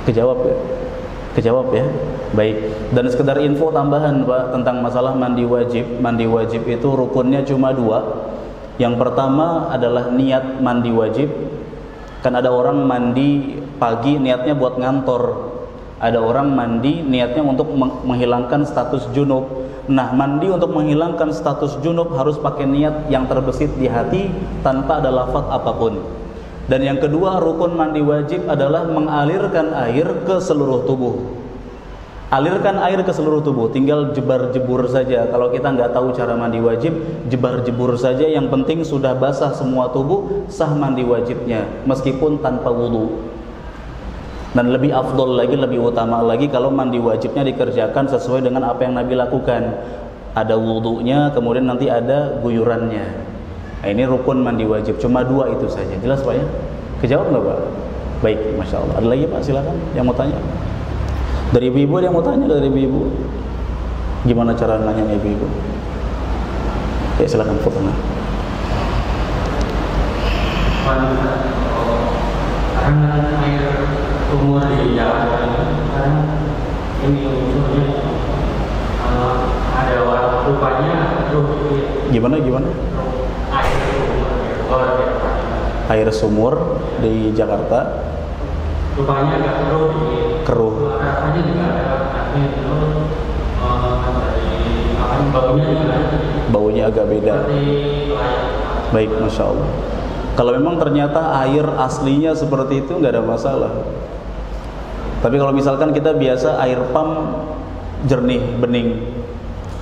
Kejawab ya? Kejawab ya? Baik. Dan sekedar info tambahan Pak tentang masalah mandi wajib. Mandi wajib itu rukunnya cuma 2. Yang pertama adalah niat mandi wajib. Kan ada orang mandi pagi niatnya buat ngantor, ada orang mandi niatnya untuk menghilangkan status junub. Nah, mandi untuk menghilangkan status junub harus pakai niat yang terbesit di hati tanpa ada lafaz apapun. Dan yang kedua, rukun mandi wajib adalah mengalirkan air ke seluruh tubuh. Alirkan air ke seluruh tubuh, tinggal jebar-jebur saja. Kalau kita nggak tahu cara mandi wajib, jebar-jebur saja. Yang penting sudah basah semua tubuh, sah mandi wajibnya, meskipun tanpa wudu. Dan lebih afdol lagi, lebih utama lagi kalau mandi wajibnya dikerjakan sesuai dengan apa yang Nabi lakukan. Ada wudunya, kemudian nanti ada guyurannya. Nah, ini rukun mandi wajib, cuma 2 itu saja. Jelas Pak ya? Kejawab nggak Pak? Baik, Masya Allah. Ada lagi Pak? Silakan yang mau tanya. Dari ibu-ibu ada yang mau tanya dari ibu-ibu? Gimana cara nanya ibu-ibu? Ya silakan fotonya. Karena air sumur di Jakarta ini, karena ini unsurnya ada warna rupanya keruh. Gimana? Air sumur di Jakarta rupanya agak keruh. Rasanya juga ada itu baunya agak beda. Baik, Masya Allah. Kalau memang ternyata air aslinya seperti itu nggak ada masalah. Tapi kalau misalkan kita biasa air pam jernih, bening,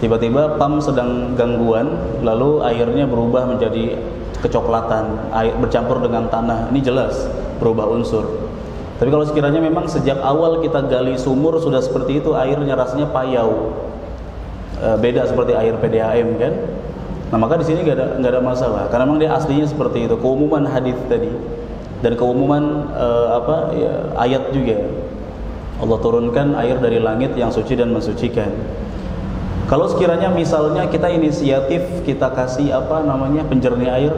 tiba-tiba pam sedang gangguan, lalu airnya berubah menjadi kecoklatan, air bercampur dengan tanah, ini jelas berubah unsur. Tapi kalau sekiranya memang sejak awal kita gali sumur sudah seperti itu, airnya rasanya payau, beda seperti air PDAM kan. Nah maka di sini nggak ada masalah, karena memang dia aslinya seperti itu. Keumuman hadis tadi dan keumuman ayat juga, Allah turunkan air dari langit yang suci dan mensucikan. Kalau sekiranya misalnya kita inisiatif, kita kasih penjernih air,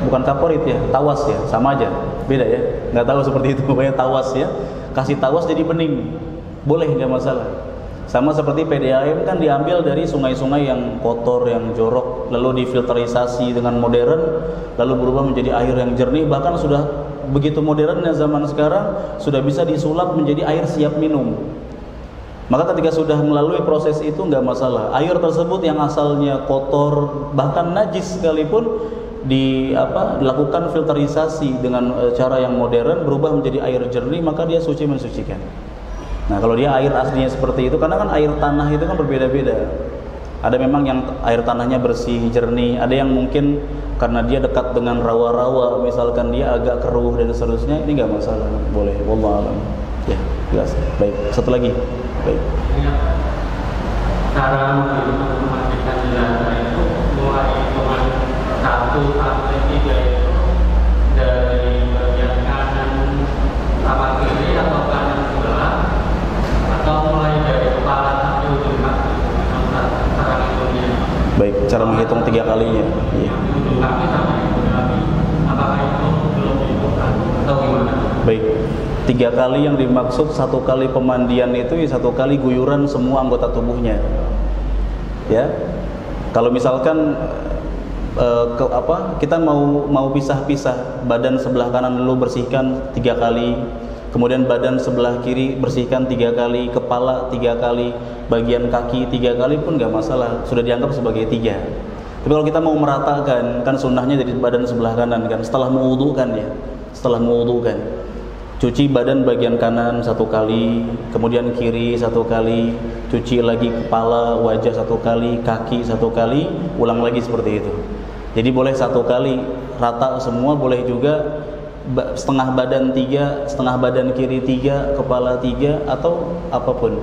bukan kaporit ya, tawas ya, sama aja, beda ya, nggak tahu seperti itu, pokoknya tawas ya, kasih tawas jadi bening, boleh, nggak masalah. Sama seperti PDAM kan diambil dari sungai-sungai yang kotor, yang jorok, lalu difilterisasi dengan modern, lalu berubah menjadi air yang jernih. Bahkan sudah begitu modernnya zaman sekarang, sudah bisa disulap menjadi air siap minum. Maka ketika sudah melalui proses itu nggak masalah. Air tersebut yang asalnya kotor, bahkan najis sekalipun, dilakukan filterisasi dengan cara yang modern, berubah menjadi air jernih, maka dia suci mensucikan. Nah kalau dia air aslinya seperti itu, karena kan air tanah itu kan berbeda-beda. Ada memang yang air tanahnya bersih, jernih, ada yang mungkin karena dia dekat dengan rawa-rawa, misalkan dia agak keruh dan seterusnya, ini nggak masalah, boleh. Wallahu a'lam. Ya, jelas. Baik, satu lagi. Baik. Cara memastikan jenazah itu mulai hitungan 1 sampai 3 itu dari bagian kanan sama kiri atau kanan sebelah, atau mulai dari kepala sampai ujung kaki, cara hitungnya. Baik, cara menghitung 3 kalinya. Iya. Ujung kaki sampai ujung kaki, apakah itu belum dihitung atau gimana? Baik, 3 kali yang dimaksud, 1 kali pemandian itu 1 kali guyuran semua anggota tubuhnya. Ya, kalau misalkan kita mau pisah-pisah, badan sebelah kanan dulu bersihkan 3 kali, kemudian badan sebelah kiri bersihkan 3 kali, kepala 3 kali, bagian kaki 3 kali pun nggak masalah, sudah dianggap sebagai 3. Tapi kalau kita mau meratakan, kan sunnahnya dari badan sebelah kanan kan, setelah mewudukan ya, cuci badan bagian kanan 1 kali, kemudian kiri 1 kali, cuci lagi kepala, wajah 1 kali, kaki 1 kali, ulang lagi seperti itu. Jadi boleh satu kali rata semua, boleh juga setengah badan 3, setengah badan kiri 3, kepala 3, atau apapun.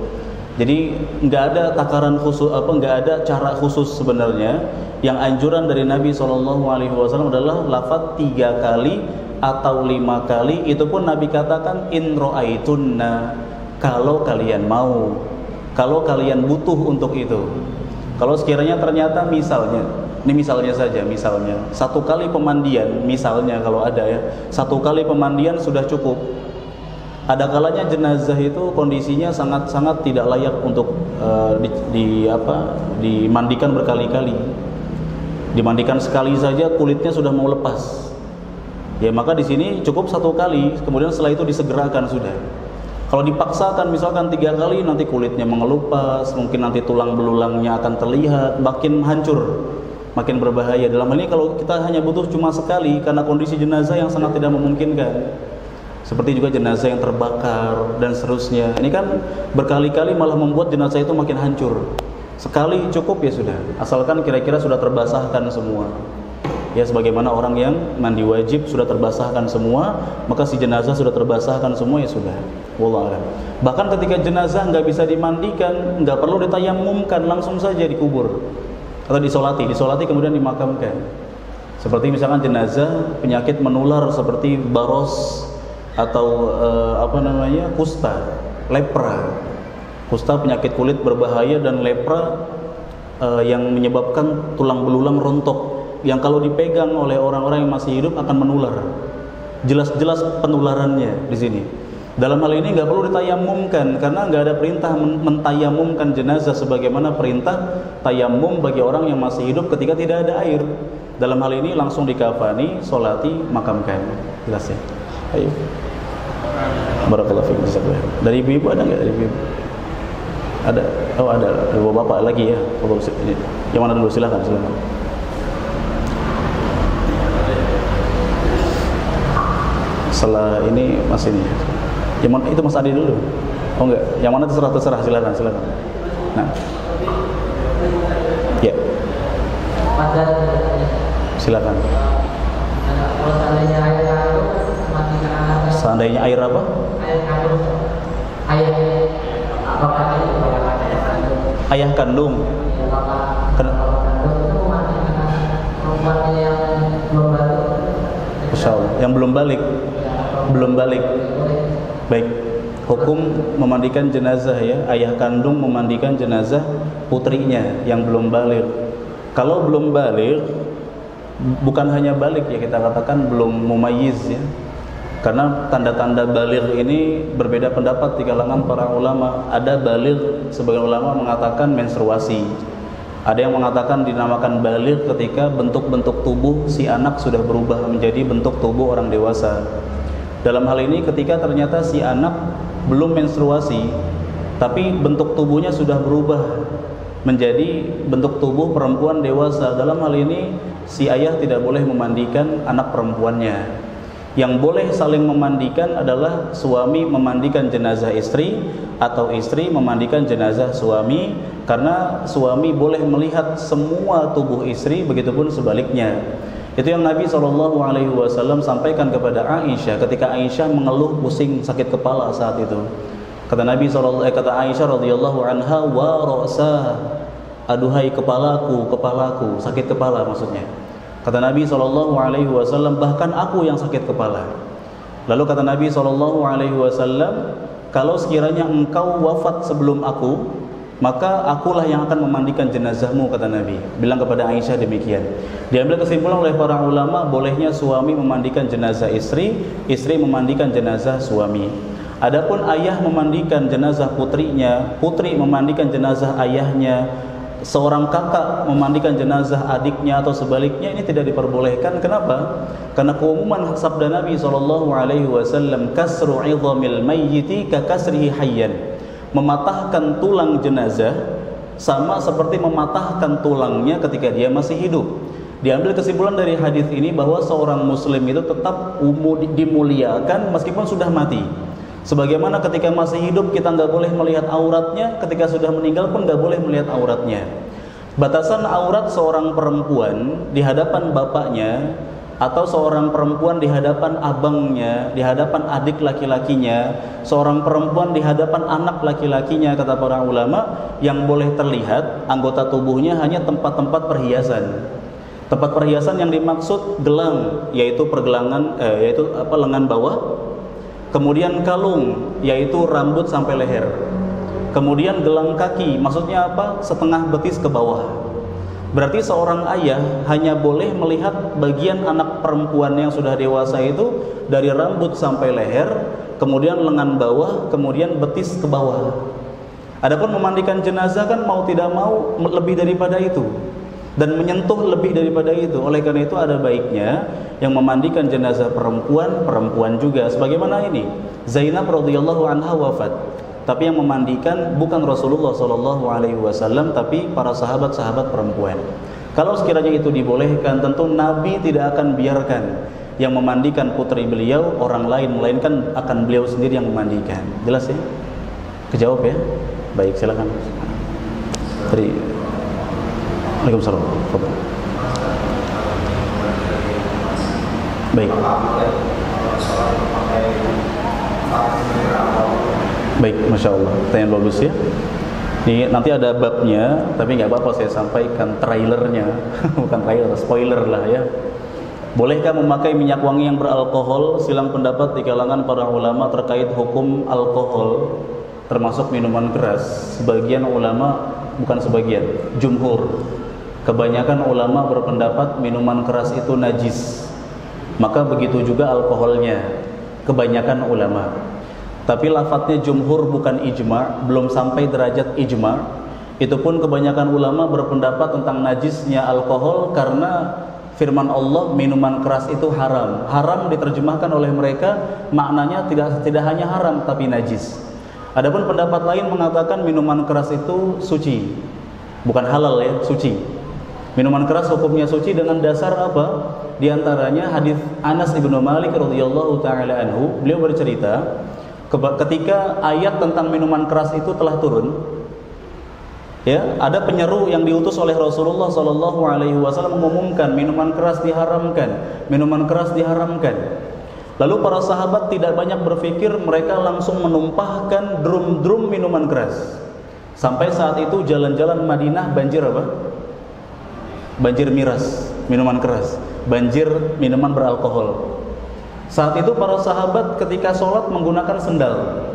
Jadi nggak ada takaran khusus, nggak ada cara khusus sebenarnya. Yang anjuran dari Nabi SAW adalah lafaz 3 kali atau 5 kali. Itu pun Nabi katakan in ro'aitunna, kalau kalian mau, kalau kalian butuh untuk itu. Kalau sekiranya ternyata misalnya, ini misalnya saja, misalnya satu kali pemandian, misalnya kalau ada ya, satu kali pemandian sudah cukup. Ada kalanya jenazah itu kondisinya sangat-sangat tidak layak untuk dimandikan berkali-kali. Dimandikan sekali saja kulitnya sudah mau lepas. Ya maka di sini cukup satu kali, kemudian setelah itu disegerakan sudah. Kalau dipaksakan misalkan 3 kali, nanti kulitnya mengelupas, mungkin nanti tulang belulangnya akan terlihat, makin hancur, makin berbahaya. Dalam hal ini kalau kita hanya butuh cuma sekali karena kondisi jenazah yang sangat tidak memungkinkan. Seperti juga jenazah yang terbakar dan seterusnya. Ini kan berkali-kali malah membuat jenazah itu makin hancur. Sekali cukup ya sudah, asalkan kira-kira sudah terbasahkan semua. Ya sebagaimana orang yang mandi wajib sudah terbasahkan semua, maka si jenazah sudah terbasahkan semua ya sudah. Wallahu a'lam. Bahkan ketika jenazah nggak bisa dimandikan, nggak perlu ditayamumkan, langsung saja dikubur atau disolati kemudian dimakamkan. Seperti misalkan jenazah penyakit menular seperti baros atau kusta, lepra. Kusta penyakit kulit berbahaya, dan lepra yang menyebabkan tulang belulang rontok, yang kalau dipegang oleh orang-orang yang masih hidup akan menular. Jelas-jelas penularannya di sini. Dalam hal ini nggak perlu ditayamumkan karena nggak ada perintah mentayamumkan jenazah sebagaimana perintah tayamum bagi orang yang masih hidup ketika tidak ada air. Dalam hal ini langsung dikafani, solati, makamkan. Jelas ya? Ayo. Barakallahu fiik. Dari ibu-ibu ada nggak? Dari ibu-ibu ada? Oh ada. Ada bapak lagi ya. Yang mana dulu? Silakan. Setelah ini Mas ini. Yang mana itu Mas Adi dulu? Oh enggak. Yang mana terserah. Silakan. Nah. Ya. Silakan. Seandainya air apa? Ayah kandung. Yang belum balik. Baik. Hukum memandikan jenazah ya. Ayah kandung memandikan jenazah putrinya yang belum balik. Kalau belum balik, bukan hanya balik ya, kita katakan belum mumayyiz ya. Karena tanda-tanda baligh ini berbeda pendapat di kalangan para ulama. Ada baligh, sebagian ulama mengatakan menstruasi. Ada yang mengatakan dinamakan baligh ketika bentuk-bentuk tubuh si anak sudah berubah menjadi bentuk tubuh orang dewasa. Dalam hal ini ketika ternyata si anak belum menstruasi, tapi bentuk tubuhnya sudah berubah menjadi bentuk tubuh perempuan dewasa. Dalam hal ini si ayah tidak boleh memandikan anak perempuannya. Yang boleh saling memandikan adalah suami memandikan jenazah istri atau istri memandikan jenazah suami, karena suami boleh melihat semua tubuh istri, begitupun sebaliknya. Itu yang Nabi SAW sampaikan kepada Aisyah ketika Aisyah mengeluh pusing sakit kepala saat itu. Kata Aisyah radhiyallahu anha, wa ra'sa, aduhai kepalaku, sakit kepala maksudnya. Kata Nabi SAW, bahkan aku yang sakit kepala. Lalu kata Nabi SAW, kalau sekiranya engkau wafat sebelum aku, maka akulah yang akan memandikan jenazahmu, kata Nabi. Bilang kepada Aisyah demikian. Diambil kesimpulan oleh para ulama, bolehnya suami memandikan jenazah istri, istri memandikan jenazah suami. Adapun ayah memandikan jenazah putrinya, putri memandikan jenazah ayahnya, seorang kakak memandikan jenazah adiknya atau sebaliknya, ini tidak diperbolehkan. Kenapa? Karena keumuman sabda Nabi SAW, kasru 'idhamil mayyiti ka kasrihi hayyan. Mematahkan tulang jenazah sama seperti mematahkan tulangnya ketika dia masih hidup. Diambil kesimpulan dari hadis ini bahwa seorang muslim itu tetap dimuliakan meskipun sudah mati. Sebagaimana ketika masih hidup kita nggak boleh melihat auratnya, ketika sudah meninggal pun nggak boleh melihat auratnya. Batasan aurat seorang perempuan di hadapan bapaknya, atau seorang perempuan di hadapan abangnya, di hadapan adik laki-lakinya, seorang perempuan di hadapan anak laki-lakinya, kata para ulama, yang boleh terlihat anggota tubuhnya hanya tempat-tempat perhiasan. Tempat perhiasan yang dimaksud gelang, yaitu pergelangan, lengan bawah. Kemudian kalung, yaitu rambut sampai leher. Kemudian gelang kaki, maksudnya apa? Setengah betis ke bawah. Berarti seorang ayah hanya boleh melihat bagian anak perempuan yang sudah dewasa itu dari rambut sampai leher, kemudian lengan bawah, kemudian betis ke bawah. Adapun memandikan jenazah kan mau tidak mau lebih daripada itu, dan menyentuh lebih daripada itu. Oleh karena itu ada baiknya yang memandikan jenazah perempuan juga. Sebagaimana ini, Zainab radhiyallahu anha wafat, tapi yang memandikan bukan Rasulullah SAW, tapi para sahabat-sahabat perempuan. Kalau sekiranya itu dibolehkan, tentu Nabi tidak akan biarkan yang memandikan putri beliau orang lain, melainkan akan beliau sendiri yang memandikan. Jelas ya? Kejawab ya? Baik, silakan. Waalaikumsalam. Baik. Baik, Masya Allah, pertanyaan bagus ya. Ini nanti ada babnya, tapi nggak apa-apa saya sampaikan trailernya. Bukan trailer, spoiler lah ya. Bolehkah memakai minyak wangi yang beralkohol? Silang pendapat di kalangan para ulama terkait hukum alkohol, termasuk minuman keras. Sebagian ulama, bukan sebagian, jumhur, kebanyakan ulama berpendapat minuman keras itu najis. Maka begitu juga alkoholnya, kebanyakan ulama. Tapi lafadznya jumhur bukan ijma', belum sampai derajat ijma'. Itu pun kebanyakan ulama berpendapat tentang najisnya alkohol karena firman Allah minuman keras itu haram. Haram diterjemahkan oleh mereka maknanya tidak hanya haram tapi najis. Adapun pendapat lain mengatakan minuman keras itu suci. Bukan halal ya, suci. Minuman keras hukumnya suci dengan dasar apa? Di antaranya hadis Anas ibnu Malik radhiyallahu taala anhu, beliau bercerita ketika ayat tentang minuman keras itu telah turun, ya, ada penyeru yang diutus oleh Rasulullah SAW mengumumkan minuman keras diharamkan, minuman keras diharamkan. Lalu para sahabat tidak banyak berpikir, mereka langsung menumpahkan drum-drum minuman keras. Sampai saat itu jalan-jalan Madinah banjir apa? Banjir miras, minuman keras, banjir minuman beralkohol. Saat itu para sahabat ketika sholat menggunakan sendal.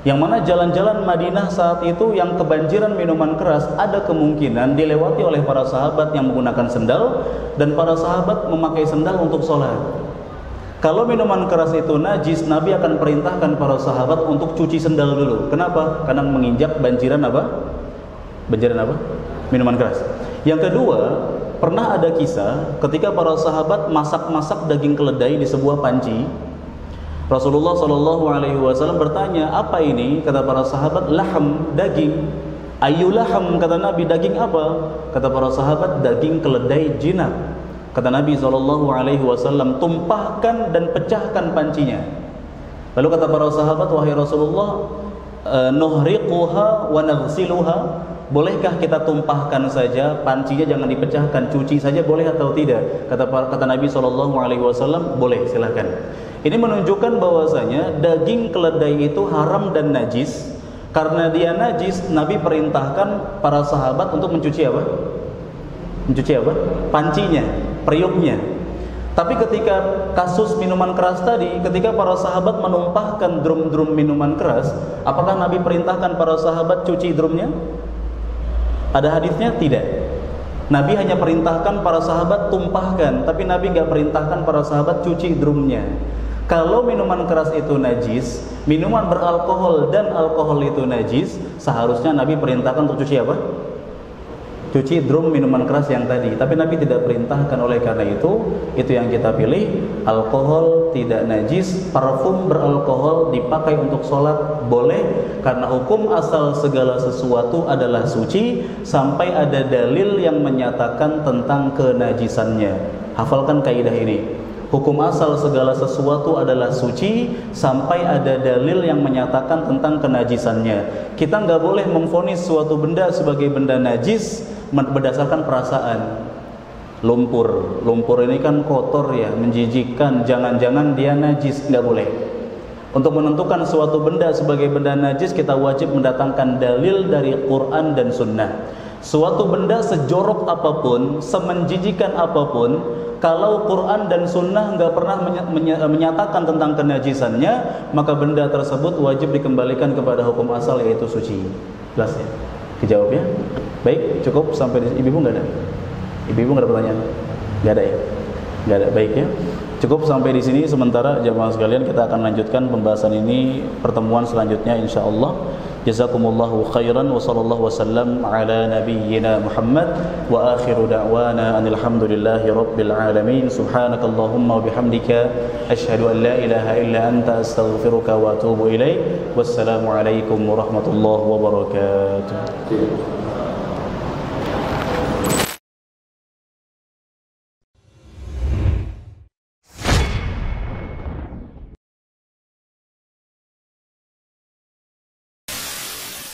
Yang mana jalan-jalan Madinah saat itu yang kebanjiran minuman keras ada kemungkinan dilewati oleh para sahabat yang menggunakan sendal, dan para sahabat memakai sendal untuk sholat. Kalau minuman keras itu najis, Nabi akan perintahkan para sahabat untuk cuci sendal dulu. Kenapa? Karena menginjak banjiran apa? Banjiran apa? Minuman keras. Yang kedua, pernah ada kisah ketika para sahabat masak-masak daging keledai di sebuah panci. Rasulullah SAW bertanya, apa ini? Kata para sahabat, lahm, daging. Ayu lahm, kata Nabi, daging apa? Kata para sahabat, daging keledai jinak. Kata Nabi SAW, tumpahkan dan pecahkan pancinya. Lalu kata para sahabat, wahai Rasulullah, nuhriquha wa naghsiluha, bolehkah kita tumpahkan saja, pancinya jangan dipecahkan, cuci saja boleh atau tidak? Kata Nabi SAW, boleh, silakan. Ini menunjukkan bahwasanya daging keledai itu haram dan najis. Karena dia najis, Nabi perintahkan para sahabat untuk mencuci apa? Mencuci apa? Pancinya, periuknya. Tapi ketika kasus minuman keras tadi, ketika para sahabat menumpahkan drum-drum minuman keras, apakah Nabi perintahkan para sahabat cuci drumnya? Ada hadisnya? Tidak. Nabi hanya perintahkan para sahabat tumpahkan, tapi Nabi nggak perintahkan para sahabat cuci drumnya. Kalau minuman keras itu najis, minuman beralkohol dan alkohol itu najis, seharusnya Nabi perintahkan untuk cuci apa? Cuci drum minuman keras yang tadi. Tapi Nabi tidak perintahkan. Oleh karena itu yang kita pilih, alkohol tidak najis, parfum beralkohol dipakai untuk sholat boleh, karena hukum asal segala sesuatu adalah suci sampai ada dalil yang menyatakan tentang kenajisannya. Hafalkan kaidah ini. Hukum asal segala sesuatu adalah suci sampai ada dalil yang menyatakan tentang kenajisannya. Kita nggak boleh memvonis suatu benda sebagai benda najis berdasarkan perasaan. Lumpur ini kan kotor ya, menjijikkan, jangan-jangan dia najis, nggak boleh. Untuk menentukan suatu benda sebagai benda najis, kita wajib mendatangkan dalil dari Quran dan Sunnah. Suatu benda sejorok apapun, semenjijikan apapun, kalau Quran dan Sunnah nggak pernah menyatakan tentang kenajisannya, maka benda tersebut wajib dikembalikan kepada hukum asal, yaitu suci. Jelas ya? Dijawab ya? Baik, cukup sampai di ibu nggak ada? Ibu nggak ada pertanyaan? Nggak ada ya? Nggak ada. Baik ya. Cukup sampai di sini sementara jamaah sekalian, kita akan lanjutkan pembahasan ini pertemuan selanjutnya insyaallah. Jazakumullahu khairan wa sallallahu wasallam ala nabiyyina Muhammad wa akhiru da'wana alhamdulillahi rabbil alamin. Subhanakallahumma wa bihamdika asyhadu an la ilaha illa anta astaghfiruka wa atubu ilaik. Wassalamu alaikum warahmatullahi wabarakatuh.